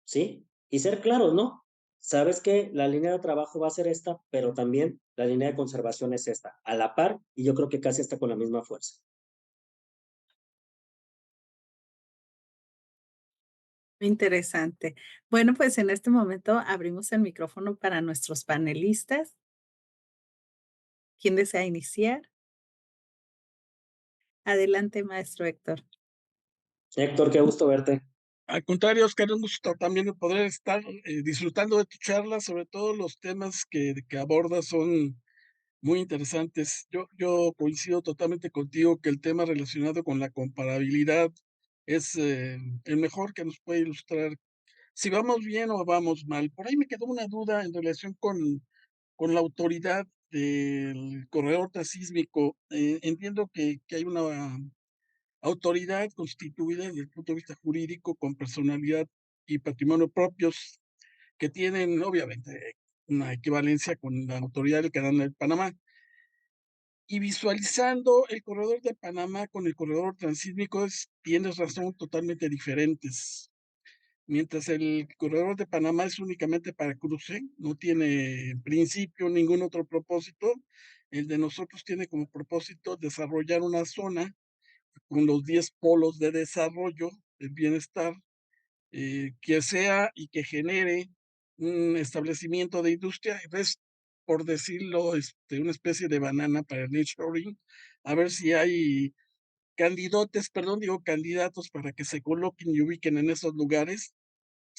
¿Sí? Y ser claros, ¿no? Sabes que la línea de trabajo va a ser esta, pero también la línea de conservación es esta, a la par, y yo creo que casi está con la misma fuerza. Interesante. Bueno, pues en este momento abrimos el micrófono para nuestros panelistas. ¿Quién desea iniciar? Adelante, maestro Héctor. Héctor, qué gusto verte. Al contrario, Oscar, un gusto también de poder estar disfrutando de tu charla, sobre todo los temas que abordas son muy interesantes. Yo coincido totalmente contigo que el tema relacionado con la comparabilidad es el mejor que nos puede ilustrar si vamos bien o vamos mal. Por ahí me quedó una duda en relación con la autoridad del corredor transísmico. Entiendo que hay una autoridad constituida desde el punto de vista jurídico con personalidad y patrimonio propios que tienen, obviamente, una equivalencia con la autoridad del Canal de Panamá. Y visualizando el corredor de Panamá con el corredor transísmico, tienes razón, totalmente diferentes. Mientras el corredor de Panamá es únicamente para cruce, no tiene en principio ningún otro propósito, el de nosotros tiene como propósito desarrollar una zona con los 10 polos de desarrollo del bienestar, que sea y que genere un establecimiento de industria, es, por decirlo, una especie de banana para el nearshoring, a ver si hay candidatos, perdón, digo candidatos para que se coloquen y ubiquen en esos lugares.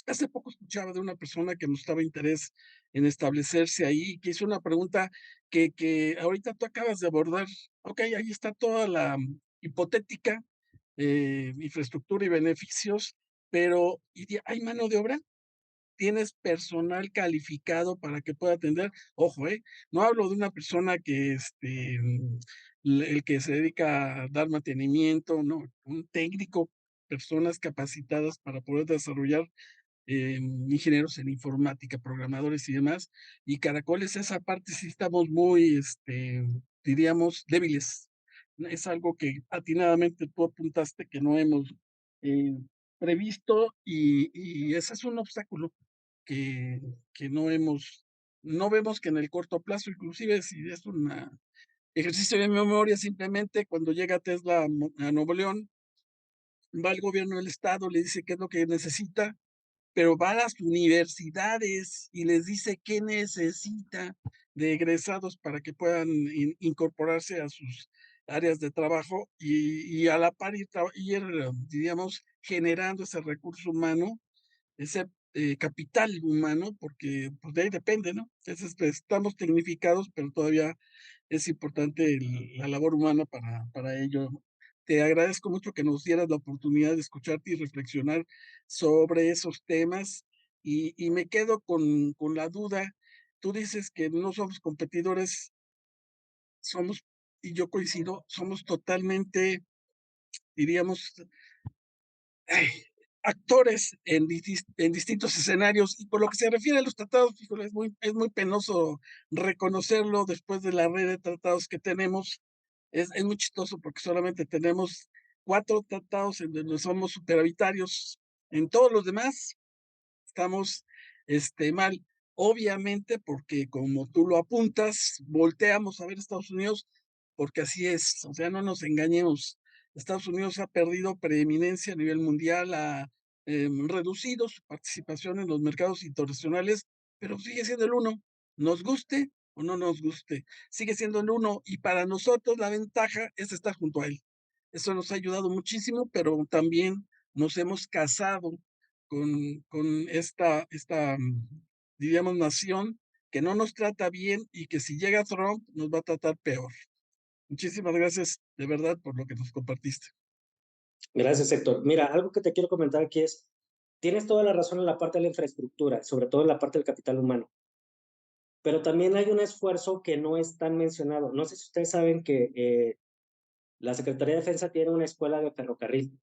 Hace poco escuchaba de una persona que mostraba interés en establecerse ahí, que hizo una pregunta que ahorita tú acabas de abordar. Ok, ahí está toda la hipotética infraestructura y beneficios, pero ¿hay mano de obra? ¿Tienes personal calificado para que pueda atender? Ojo, no hablo de una persona que el que se dedica a dar mantenimiento, ¿no? Un técnico, personas capacitadas para poder desarrollar ingenieros en informática, programadores y demás. Y Caracoles, esa parte sí estamos muy, diríamos, débiles. Es algo que atinadamente tú apuntaste que no hemos eh, previsto y ese es un obstáculo que, que no vemos que en el corto plazo, inclusive si es un ejercicio de memoria, simplemente cuando llega Tesla a Nuevo León, va el gobierno del estado, le dice qué es lo que necesita, pero va a las universidades y les dice qué necesita de egresados para que puedan incorporarse a sus áreas de trabajo y a la par ir, diríamos, generando ese recurso humano, ese capital humano, porque pues, de ahí depende, ¿no? Entonces, estamos tecnificados, pero todavía es importante la labor humana para ello. Te agradezco mucho que nos dieras la oportunidad de escucharte y reflexionar sobre esos temas y me quedo con la duda. Tú dices que no somos competidores, somos, y yo coincido, somos totalmente, diríamos, ay, actores en distintos escenarios. Y por lo que se refiere a los tratados, híjole, es muy penoso reconocerlo después de la red de tratados que tenemos. Es muy chistoso porque solamente tenemos 4 tratados en donde somos superavitarios. En todos los demás estamos, mal. Obviamente, porque como tú lo apuntas, volteamos a ver Estados Unidos, porque así es, o sea, no nos engañemos. Estados Unidos ha perdido preeminencia a nivel mundial, ha reducido su participación en los mercados internacionales, pero sigue siendo el uno, nos guste o no nos guste, sigue siendo el uno y para nosotros la ventaja es estar junto a él. Eso nos ha ayudado muchísimo, pero también nos hemos casado con diríamos, nación que no nos trata bien y que si llega Trump nos va a tratar peor. Muchísimas gracias de verdad por lo que nos compartiste. Gracias, Héctor. Mira, algo que te quiero comentar aquí es, tienes toda la razón en la parte de la infraestructura, sobre todo en la parte del capital humano, pero también hay un esfuerzo que no es tan mencionado. No sé si ustedes saben que la Secretaría de Defensa tiene una escuela de ferrocarril.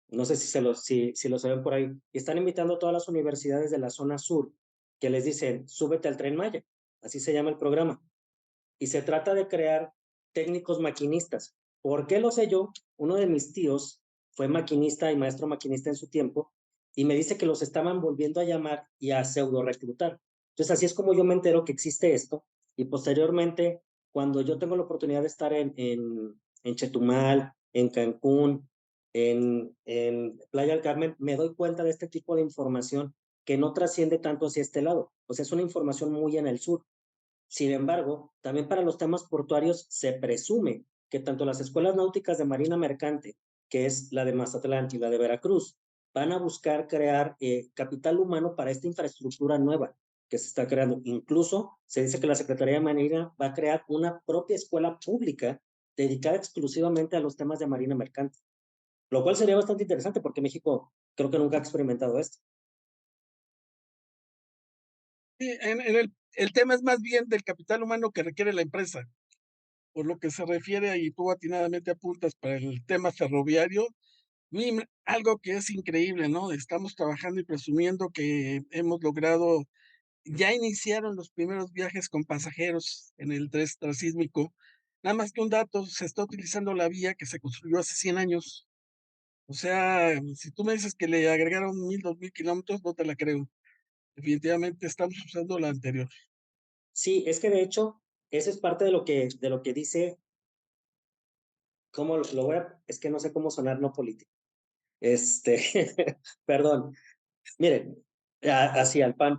No sé si lo saben por ahí. Y están invitando a todas las universidades de la zona sur que les dicen, súbete al Tren Maya. Así se llama el programa. Y se trata de crear técnicos maquinistas. ¿Por qué lo sé yo? Uno de mis tíos fue maquinista y maestro maquinista en su tiempo y me dice que los estaban volviendo a llamar y a pseudo reclutar. Entonces así es como yo me entero que existe esto y posteriormente cuando yo tengo la oportunidad de estar en Chetumal, en Cancún, en Playa del Carmen, me doy cuenta de este tipo de información que no trasciende tanto hacia este lado. O sea, es una información muy en el sur. Sin embargo, también para los temas portuarios se presume que tanto las escuelas náuticas de Marina Mercante, que es la de Mazatlán y la de Veracruz, van a buscar crear capital humano para esta infraestructura nueva que se está creando. Incluso se dice que la Secretaría de Marina va a crear una propia escuela pública dedicada exclusivamente a los temas de Marina Mercante, lo cual sería bastante interesante porque México creo que nunca ha experimentado esto. Sí, el tema es más bien del capital humano que requiere la empresa. Por lo que se refiere, y tú atinadamente apuntas para el tema ferroviario, algo que es increíble, ¿no? Estamos trabajando y presumiendo que hemos logrado, ya iniciaron los primeros viajes con pasajeros en el tren transísmico. Nada más que un dato, se está utilizando la vía que se construyó hace 100 años. O sea, si tú me dices que le agregaron 1000, 2000 kilómetros, no te la creo. Definitivamente estamos usando la anterior. Sí, es que de hecho, eso es parte de lo que dice, ¿cómo lo voy a? Es que no sé cómo sonar no político. Perdón. Miren, así al pan.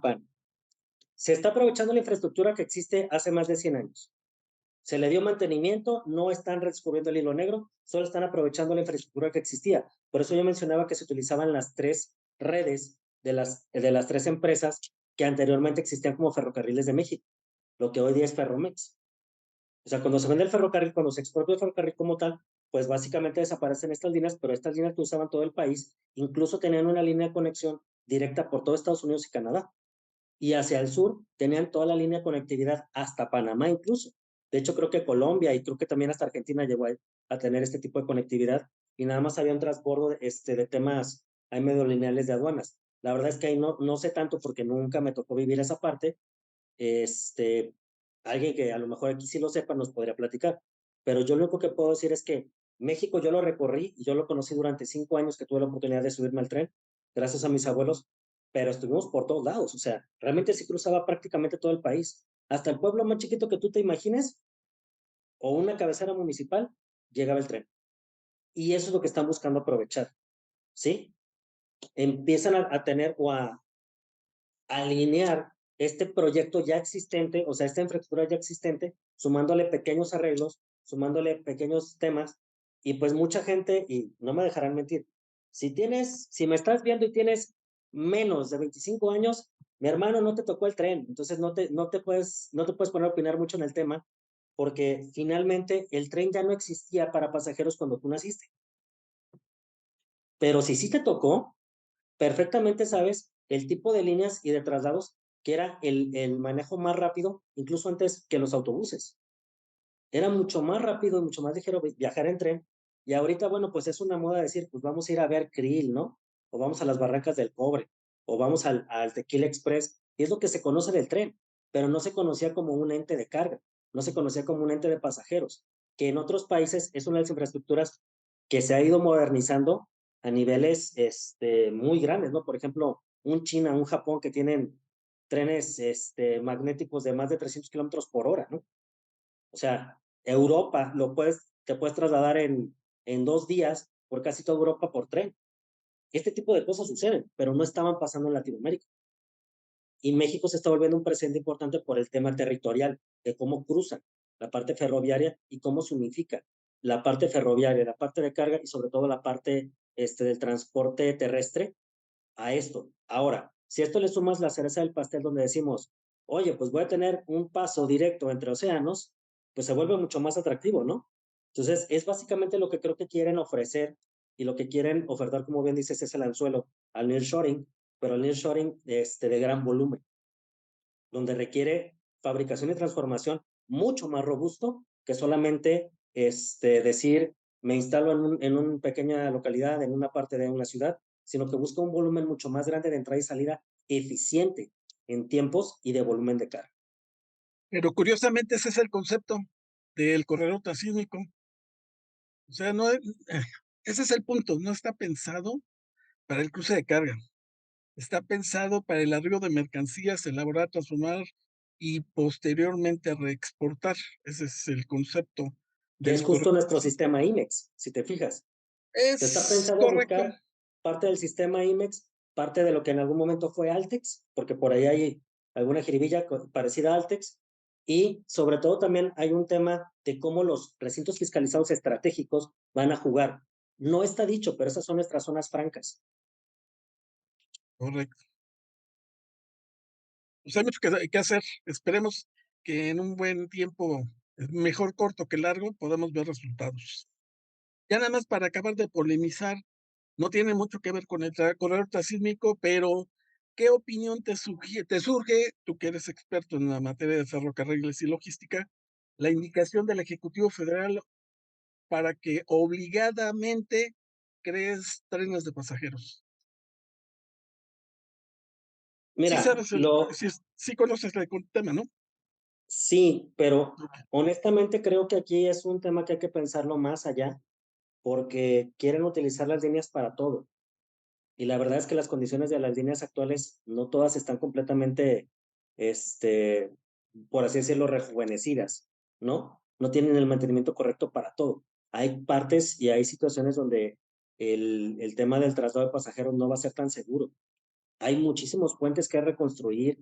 Se está aprovechando la infraestructura que existe hace más de 100 años. Se le dio mantenimiento, no están descubriendo el hilo negro, solo están aprovechando la infraestructura que existía. Por eso yo mencionaba que se utilizaban las 3 redes de las 3 empresas que anteriormente existían como Ferrocarriles de México, lo que hoy día es Ferromex. O sea, cuando se vende el ferrocarril, cuando se expropió el ferrocarril como tal, pues básicamente desaparecen estas líneas, pero estas líneas que usaban todo el país, incluso tenían una línea de conexión directa por todo Estados Unidos y Canadá. Y hacia el sur tenían toda la línea de conectividad hasta Panamá incluso. De hecho, creo que Colombia y creo que también hasta Argentina llegó a tener este tipo de conectividad y nada más había un transbordo de temas ahí medio lineales de aduanas. La verdad es que ahí no sé tanto porque nunca me tocó vivir esa parte. Alguien que a lo mejor aquí sí lo sepa nos podría platicar. Pero yo lo único que puedo decir es que México yo lo recorrí y yo lo conocí durante 5 años que tuve la oportunidad de subirme al tren, gracias a mis abuelos, pero estuvimos por todos lados. O sea, realmente sí cruzaba prácticamente todo el país. Hasta el pueblo más chiquito que tú te imagines o una cabecera municipal, llegaba el tren. Y eso es lo que están buscando aprovechar, ¿sí? Empiezan a tener o a alinear este proyecto ya existente, o sea, esta infraestructura ya existente, sumándole pequeños arreglos, sumándole pequeños temas, y pues mucha gente, y no me dejarán mentir, si me estás viendo y tienes menos de 25 años, mi hermano, no te tocó el tren, entonces no te puedes poner a opinar mucho en el tema, porque finalmente el tren ya no existía para pasajeros cuando tú naciste. Pero si sí te tocó, perfectamente sabes el tipo de líneas y de traslados que era el manejo más rápido, incluso antes que los autobuses. Era mucho más rápido y mucho más ligero viajar en tren. Y ahorita, bueno, pues es una moda decir, pues vamos a ir a ver Krill, ¿no? O vamos a las Barrancas del Cobre, o vamos al Tequila Express. Y es lo que se conoce del tren, pero no se conocía como un ente de carga, no se conocía como un ente de pasajeros, que en otros países es una de las infraestructuras que se ha ido modernizando a niveles muy grandes, ¿no? Por ejemplo, un China, un Japón que tienen trenes magnéticos de más de 300 kilómetros por hora, ¿no? O sea, Europa te puedes trasladar en 2 días por casi toda Europa por tren. Este tipo de cosas suceden, pero no estaban pasando en Latinoamérica. Y México se está volviendo un presente importante por el tema territorial, de cómo cruzan la parte ferroviaria y cómo se unifica la parte ferroviaria, la parte de carga y sobre todo la parte del transporte terrestre a esto. Ahora, si a esto le sumas la cereza del pastel donde decimos, oye, pues voy a tener un paso directo entre océanos, pues se vuelve mucho más atractivo, ¿no? Entonces, es básicamente lo que creo que quieren ofrecer y lo que quieren ofertar, como bien dices, es el anzuelo al nearshoring, pero el nearshoring de gran volumen, donde requiere fabricación y transformación mucho más robusto que solamente decir, me instalo en una pequeña localidad, en una parte de una ciudad, sino que busca un volumen mucho más grande de entrada y salida eficiente en tiempos y de volumen de carga. Pero curiosamente ese es el concepto del corredor transísmico. O sea, ese es el punto, no está pensado para el cruce de carga. Está pensado para el arribo de mercancías, elaborar, transformar y posteriormente reexportar. Ese es el concepto Que es del justo corredor nuestro transísmico. sistema IMEX, si te fijas. Está Es pensado a correcto. buscar parte del sistema IMEX, parte de lo que en algún momento fue Altex, porque por ahí hay alguna jiribilla parecida a Altex, y sobre todo también hay un tema de cómo los recintos fiscalizados estratégicos van a jugar. No está dicho, pero esas son nuestras zonas francas. Correcto. Pues hay mucho que hacer. Esperemos que en un buen tiempo, mejor corto que largo, podamos ver resultados. Ya nada más para acabar de polemizar, no tiene mucho que ver con el corredor transísmico, pero ¿qué opinión te surge, tú que eres experto en la materia de ferrocarriles y logística, la indicación del Ejecutivo Federal para que obligadamente crees trenes de pasajeros? Sí Mira, sabes, sí conoces el tema, ¿no? sí, pero honestamente creo que aquí es un tema que hay que pensarlo más allá, porque quieren utilizar las líneas para todo. Y la verdad es que las condiciones de las líneas actuales no todas están completamente, por así decirlo, rejuvenecidas, ¿no? No tienen el mantenimiento correcto para todo. Hay partes y hay situaciones donde el tema del traslado de pasajeros no va a ser tan seguro. Hay muchísimos puentes que reconstruir,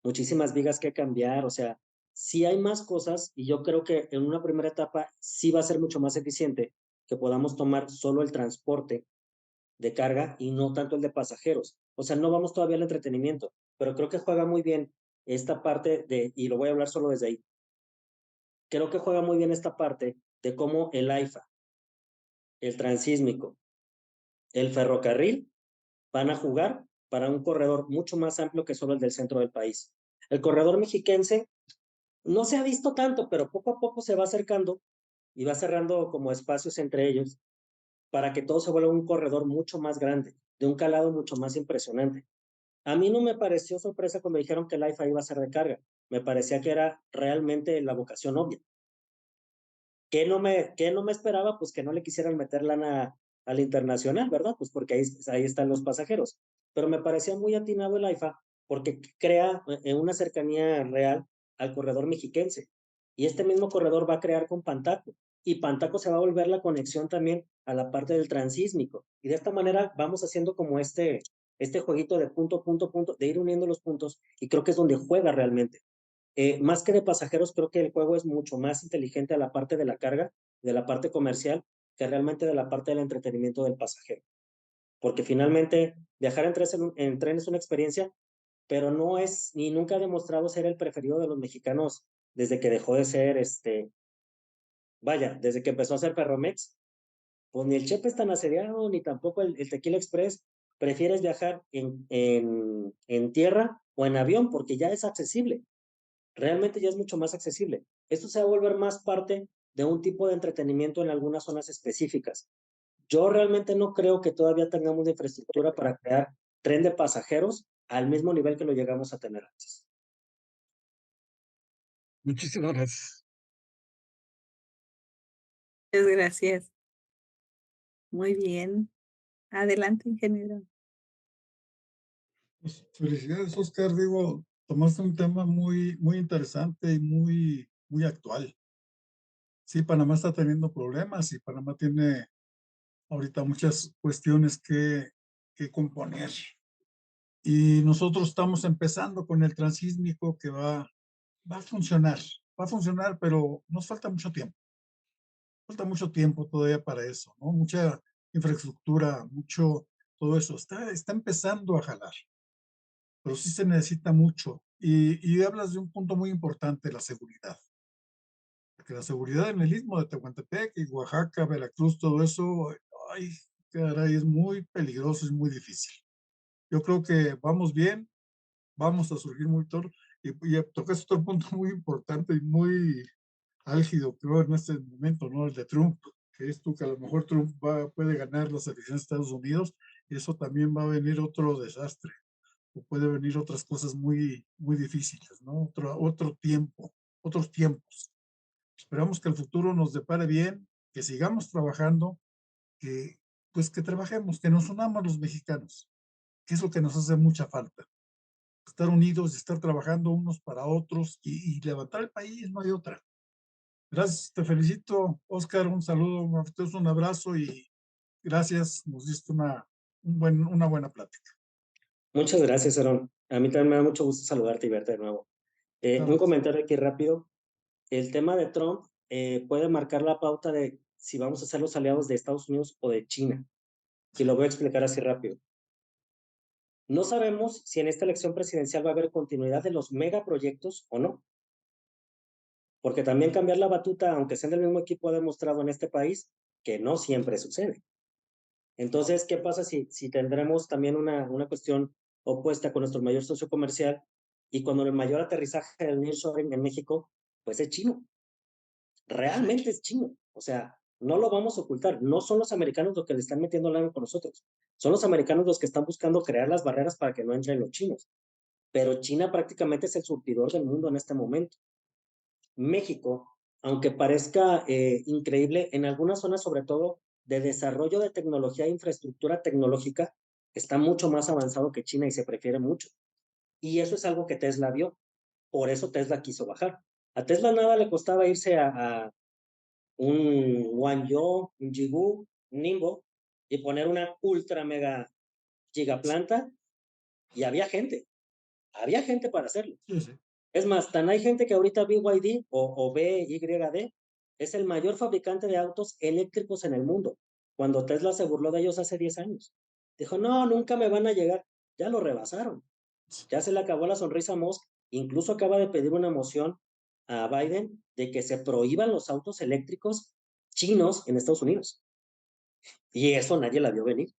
muchísimas vigas que cambiar, o sea, sí hay más cosas y yo creo que en una primera etapa sí va a ser mucho más eficiente que podamos tomar solo el transporte de carga y no tanto el de pasajeros. O sea, no vamos todavía al entretenimiento, pero creo que juega muy bien esta parte y lo voy a hablar solo desde ahí, creo que juega muy bien esta parte de cómo el AIFA, el transísmico, el ferrocarril van a jugar para un corredor mucho más amplio que solo el del centro del país. El corredor mexiquense, No se ha visto tanto, pero poco a poco se va acercando y va cerrando como espacios entre ellos para que todo se vuelva un corredor mucho más grande, de un calado mucho más impresionante. A mí no me pareció sorpresa cuando dijeron que el IFA iba a ser de carga. Me parecía que era realmente la vocación obvia. ¿Qué no me esperaba? Pues que no le quisieran meter lana al internacional, ¿verdad? Pues porque ahí están los pasajeros. Pero me parecía muy atinado el AIFA porque crea una cercanía real al corredor mexiquense. Y este mismo corredor va a crear con Pantaco. Y Pantaco se va a volver la conexión también a la parte del transísmico. Y de esta manera vamos haciendo como este jueguito de punto, punto, punto, de ir uniendo los puntos. Y creo que es donde juega realmente. Más que de pasajeros, creo que el juego es mucho más inteligente a la parte de la carga, de la parte comercial, que realmente de la parte del entretenimiento del pasajero. Porque finalmente viajar en tren es una experiencia, pero no es, ni nunca ha demostrado ser el preferido de los mexicanos desde que dejó de ser, desde que empezó a ser Ferromex. Pues ni el Chepe es tan asediado, ni tampoco el Tequila Express. Prefieres viajar en tierra o en avión porque ya es accesible. Realmente ya es mucho más accesible. Esto se va a volver más parte de un tipo de entretenimiento en algunas zonas específicas. Yo realmente no creo que todavía tengamos la infraestructura para crear tren de pasajeros al mismo nivel que lo llegamos a tener antes. Muchísimas gracias. Muchas gracias. Muy bien. Adelante, ingeniero. Pues, felicidades, Oscar. Digo, tomaste un tema muy, muy interesante y muy, muy actual. Sí, Panamá está teniendo problemas y Panamá tiene ahorita muchas cuestiones que componer. Y nosotros estamos empezando con el transísmico que va a funcionar. Va a funcionar, pero nos falta mucho tiempo. Falta mucho tiempo todavía para eso, ¿no? Mucha infraestructura, mucho, todo eso. Está empezando a jalar, pero sí se necesita mucho. Y hablas de un punto muy importante, la seguridad. Porque la seguridad en el istmo de Tehuantepec y Oaxaca, Veracruz, todo eso, ay, caray, es muy peligroso, es muy difícil. Yo creo que vamos bien, vamos a surgir muy todo. Y tocas otro punto muy importante y muy álgido, creo, en este momento, ¿no? El de Trump, que es tú que a lo mejor Trump puede ganar las elecciones de Estados Unidos y eso también va a venir otro desastre o puede venir otras cosas muy, muy difíciles, ¿no? Otro tiempo, otros tiempos. Esperamos que el futuro nos depare bien, que sigamos trabajando, pues que trabajemos, que nos unamos los mexicanos, que es lo que nos hace mucha falta. Estar unidos y estar trabajando unos para otros y levantar el país, no hay otra. Gracias, te felicito, Oscar, un saludo, un abrazo y gracias, nos diste una buena plática. Muchas gracias, Aaron. A mí también me da mucho gusto saludarte y verte de nuevo. Un comentario aquí rápido. El tema de Trump puede marcar la pauta de si vamos a ser los aliados de Estados Unidos o de China. Y lo voy a explicar así rápido. No sabemos si en esta elección presidencial va a haber continuidad de los megaproyectos o no. Porque también cambiar la batuta, aunque sean del mismo equipo, ha demostrado en este país que no siempre sucede. Entonces, ¿qué pasa si tendremos también una cuestión opuesta con nuestro mayor socio comercial y cuando el mayor aterrizaje del nearshoring en México, pues es chino? Realmente es chino. O sea, no lo vamos a ocultar. No son los americanos los que le están metiendo lana con nosotros. Son los americanos los que están buscando crear las barreras para que no entren los chinos. Pero China prácticamente es el surtidor del mundo en este momento. México, aunque parezca increíble, en algunas zonas, sobre todo de desarrollo de tecnología e infraestructura tecnológica, está mucho más avanzado que China y se prefiere mucho. Y eso es algo que Tesla vio. Por eso Tesla quiso bajar. A Tesla nada le costaba irse a un Guangzhou, un Jibu, un Ningbo, y poner una ultra mega gigaplanta, y había gente para hacerlo. Sí, sí. Es más, tan hay gente que ahorita BYD o BYD es el mayor fabricante de autos eléctricos en el mundo, cuando Tesla se burló de ellos hace 10 años. Dijo, no, nunca me van a llegar. Ya lo rebasaron. Ya se le acabó la sonrisa a Musk. Incluso acaba de pedir una moción a Biden de que se prohíban los autos eléctricos chinos en Estados Unidos. Y eso nadie la vio venir.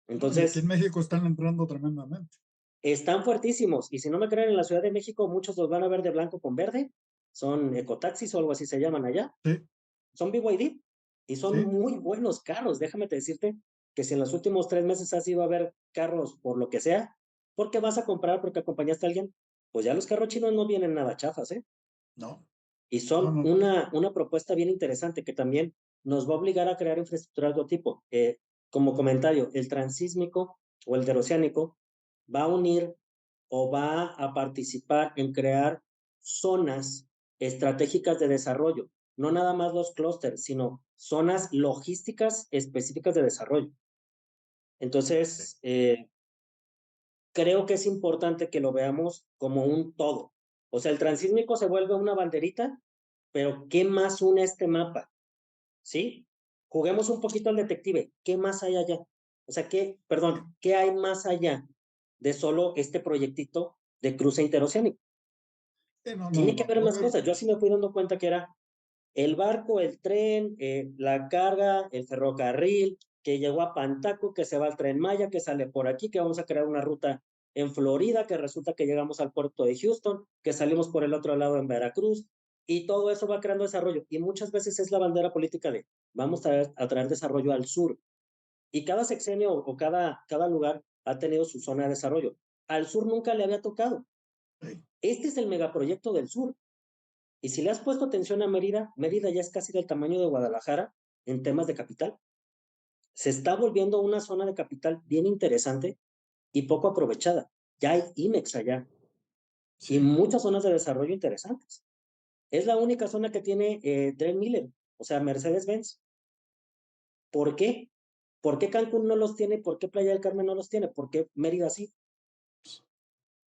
Entonces, aquí en México están entrando tremendamente. Están fuertísimos. Y si no me creen, en la Ciudad de México, muchos los van a ver de blanco con verde son ecotaxis o algo así se llaman allá. Sí, Son BYD y son sí. muy buenos carros. Déjame decirte que si en los últimos 3 meses has ido a ver carros por lo que sea, porque vas a comprar, porque acompañaste a alguien, pues ya los carros chinos no vienen nada chafas, ¿eh? No, Y no, son no, no. una propuesta bien interesante que también nos va a obligar a crear infraestructura de otro tipo. Como comentario, el transísmico o el interoceánico va a unir o va a participar en crear zonas estratégicas de desarrollo, no nada más los clústeres, sino zonas logísticas específicas de desarrollo. Entonces, creo que es importante que lo veamos como un todo. O sea, el transísmico se vuelve una banderita, pero ¿qué más une este mapa? ¿Sí? Juguemos un poquito al detective. ¿Qué más hay allá? O sea, ¿qué hay más allá de solo este proyectito de cruce interoceánico? No, Tiene nos que va a haber más poder. cosas. Yo así me fui dando cuenta que era el barco, el tren, la carga, el ferrocarril, que llegó a Pantaco, que se va al Tren Maya, que sale por aquí, que vamos a crear una ruta en Florida, que resulta que llegamos al puerto de Houston, que salimos por el otro lado en Veracruz, y todo eso va creando desarrollo. Y muchas veces es la bandera política de vamos a traer desarrollo al sur. Y cada sexenio o cada lugar ha tenido su zona de desarrollo. Al sur nunca le había tocado. Sí. Este es el megaproyecto del sur. Y si le has puesto atención a Mérida, Mérida ya es casi del tamaño de Guadalajara en temas de capital. Se está volviendo una zona de capital bien interesante y poco aprovechada. Ya hay IMEX allá y Sí. muchas zonas de desarrollo interesantes. Es la única zona que tiene Dren Miller, o sea, Mercedes-Benz. ¿Por qué? ¿Por qué Cancún no los tiene? ¿Por qué Playa del Carmen no los tiene? ¿Por qué Mérida sí?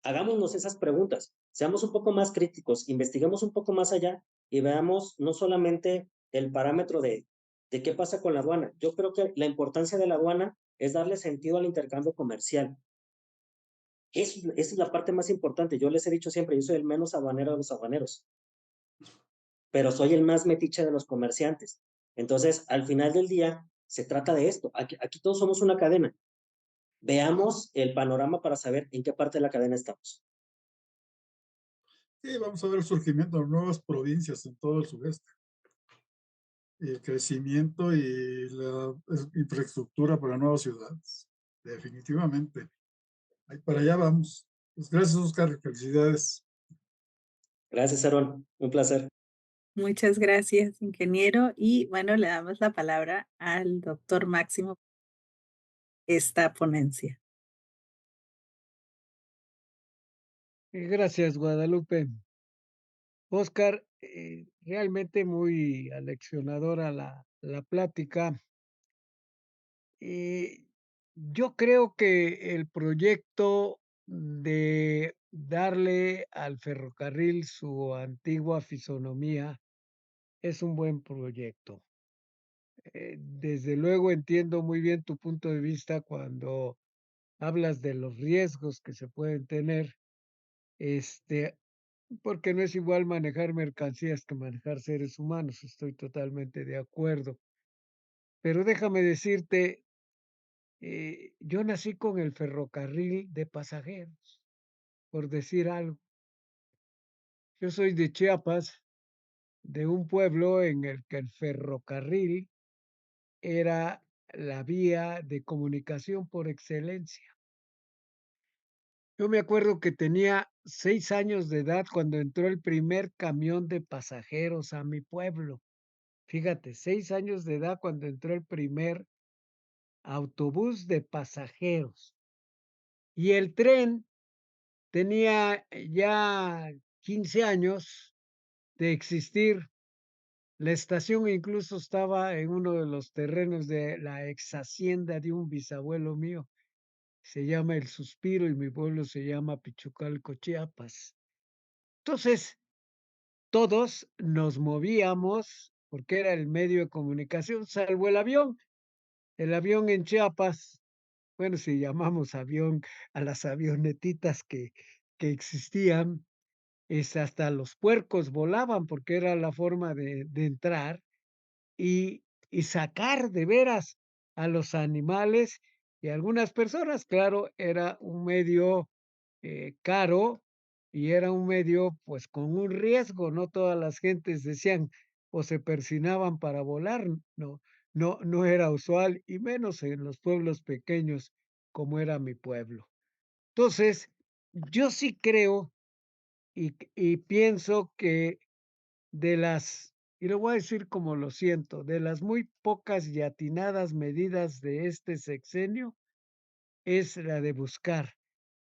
Hagámonos esas preguntas, seamos un poco más críticos, investiguemos un poco más allá y veamos no solamente el parámetro de qué pasa con la aduana. Yo creo que la importancia de la aduana es darle sentido al intercambio comercial. Esa es la parte más importante. Yo les he dicho siempre, yo soy el menos aduanero de los aduaneros, pero soy el más metiche de los comerciantes. Entonces, al final del día, se trata de esto. Aquí todos somos una cadena. Veamos el panorama para saber en qué parte de la cadena estamos. Sí, vamos a ver el surgimiento de nuevas provincias en todo el sureste. Y el crecimiento y la infraestructura para nuevas ciudades. Definitivamente. Ahí para allá vamos. Pues gracias, Oscar. Felicidades. Gracias, Aaron. Un placer. Muchas gracias, ingeniero. Y bueno, le damos la palabra al doctor Máximo esta ponencia. Gracias, Guadalupe. Oscar, realmente muy aleccionadora la plática. Yo creo que el proyecto de darle al ferrocarril su antigua fisonomía es un buen proyecto. Desde luego entiendo muy bien tu punto de vista cuando hablas de los riesgos que se pueden tener, este, porque no es igual manejar mercancías que manejar seres humanos, estoy totalmente de acuerdo. Pero déjame decirte, yo nací con el ferrocarril de pasajeros, por decir algo. Yo soy de Chiapas, de un pueblo en el que el ferrocarril era la vía de comunicación por excelencia. Yo me acuerdo que tenía 6 años de edad cuando entró el primer camión de pasajeros a mi pueblo. Fíjate, 6 años de edad cuando entró el primer autobús de pasajeros. Y el tren tenía ya 15 años de existir. La estación incluso estaba en uno de los terrenos de la ex hacienda de un bisabuelo mío. Se llama El Suspiro y mi pueblo se llama Pichucalco, Chiapas. Entonces, todos nos movíamos porque era el medio de comunicación, salvo el avión. El avión en Chiapas, bueno, si llamamos avión a las avionetitas que existían, hasta los puercos volaban porque era la forma de entrar y sacar de veras a los animales y algunas personas, claro, era un medio caro y era un medio pues con un riesgo, no todas las gentes decían o se persinaban para volar, no era usual y menos en los pueblos pequeños como era mi pueblo. Entonces, yo sí creo y pienso que y lo voy a decir como lo siento, de las muy pocas y atinadas medidas de este sexenio, es la de buscar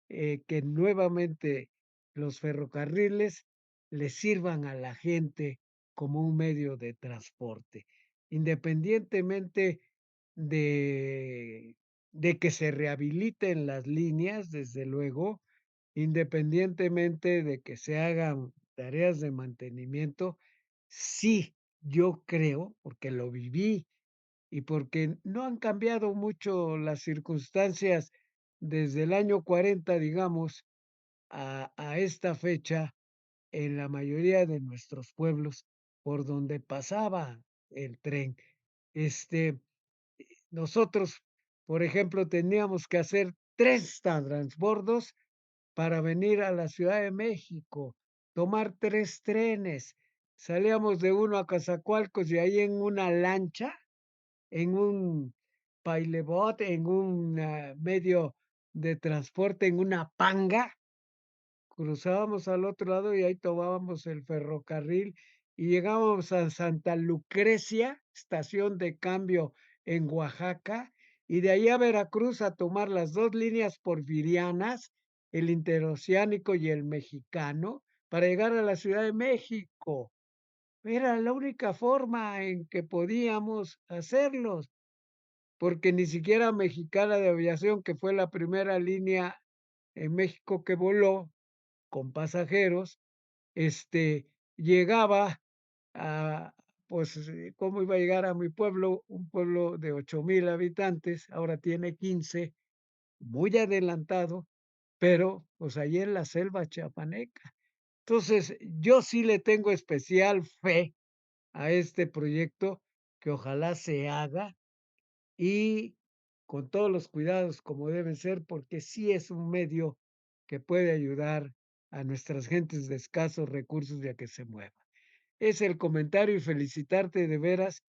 que nuevamente los ferrocarriles le sirvan a la gente como un medio de transporte, independientemente de, de que se rehabiliten las líneas, desde luego, independientemente de que se hagan tareas de mantenimiento, sí, yo creo, porque lo viví y porque no han cambiado mucho las circunstancias desde el año 40, digamos, a esta fecha, en la mayoría de nuestros pueblos por donde pasaba el tren. Este, nosotros, por ejemplo, teníamos que hacer 3 transbordos para venir a la Ciudad de México, tomar 3 trenes. Salíamos de uno a Coatzacoalcos y ahí en una lancha, en un pailebot, en un medio de transporte, en una panga, cruzábamos al otro lado y ahí tomábamos el ferrocarril y llegábamos a Santa Lucrecia, estación de cambio en Oaxaca, y de ahí a Veracruz a tomar las 2 líneas porfirianas, el interoceánico y el mexicano, para llegar a la Ciudad de México. Era la única forma en que podíamos hacerlos, porque ni siquiera Mexicana de Aviación, que fue la primera línea en México que voló con pasajeros, llegaba a, pues, ¿cómo iba a llegar a mi pueblo? Un pueblo de 8,000 habitantes, ahora tiene 15, muy adelantado, pero pues allí en la selva chiapaneca. Entonces, yo sí le tengo especial fe a este proyecto, que ojalá se haga y con todos los cuidados como deben ser, porque sí es un medio que puede ayudar a nuestras gentes de escasos recursos y a que se muevan. Es el comentario y felicitarte de veras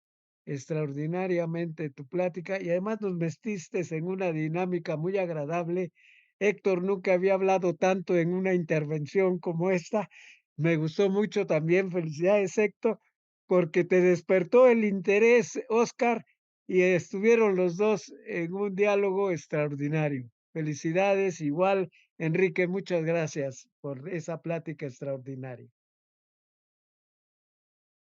extraordinariamente tu plática y además nos metiste en una dinámica muy agradable. Héctor nunca había hablado tanto en una intervención como esta. Me gustó mucho también. Felicidades, Héctor, porque te despertó el interés, Oscar, y estuvieron los dos en un diálogo extraordinario. Felicidades, igual, Enrique, muchas gracias por esa plática extraordinaria.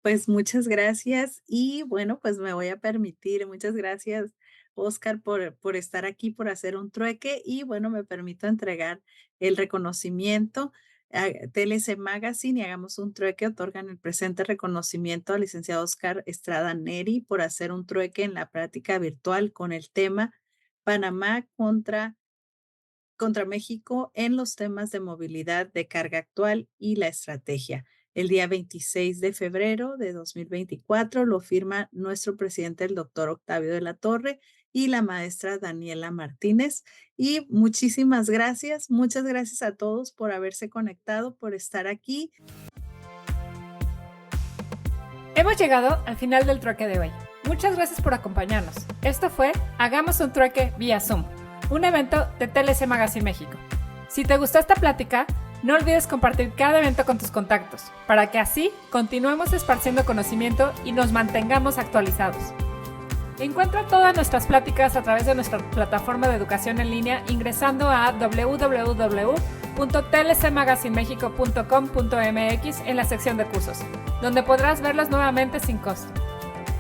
Pues muchas gracias y bueno, pues me voy a permitir, muchas gracias, Oscar, por estar aquí, por hacer un trueque y bueno, me permito entregar el reconocimiento a TLC Magazine y Hagamos un Trueque otorgan el presente reconocimiento al licenciado Oscar Estrada Neri por hacer un trueque en la práctica virtual con el tema Panamá contra México en los temas de movilidad de carga actual y la estrategia. El día 26 de febrero de 2024 lo firma nuestro presidente, el doctor Octavio de la Torre, y la maestra Daniela Martínez. Y muchísimas gracias, muchas gracias a todos por haberse conectado, por estar aquí. Hemos llegado al final del trueque de hoy. Muchas gracias por acompañarnos. Esto fue Hagamos un Trueque vía Zoom, un evento de TLC Magazine México. Si te gustó esta plática, no olvides compartir cada evento con tus contactos, para que así continuemos esparciendo conocimiento y nos mantengamos actualizados. Encuentra todas nuestras pláticas a través de nuestra plataforma de educación en línea ingresando a www.tlcmagazinemexico.com.mx en la sección de cursos, donde podrás verlas nuevamente sin costo.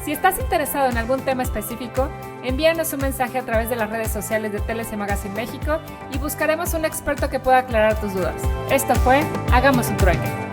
Si estás interesado en algún tema específico, envíanos un mensaje a través de las redes sociales de TLC Magazine México y buscaremos un experto que pueda aclarar tus dudas. Esto fue Hagamos un Trueque.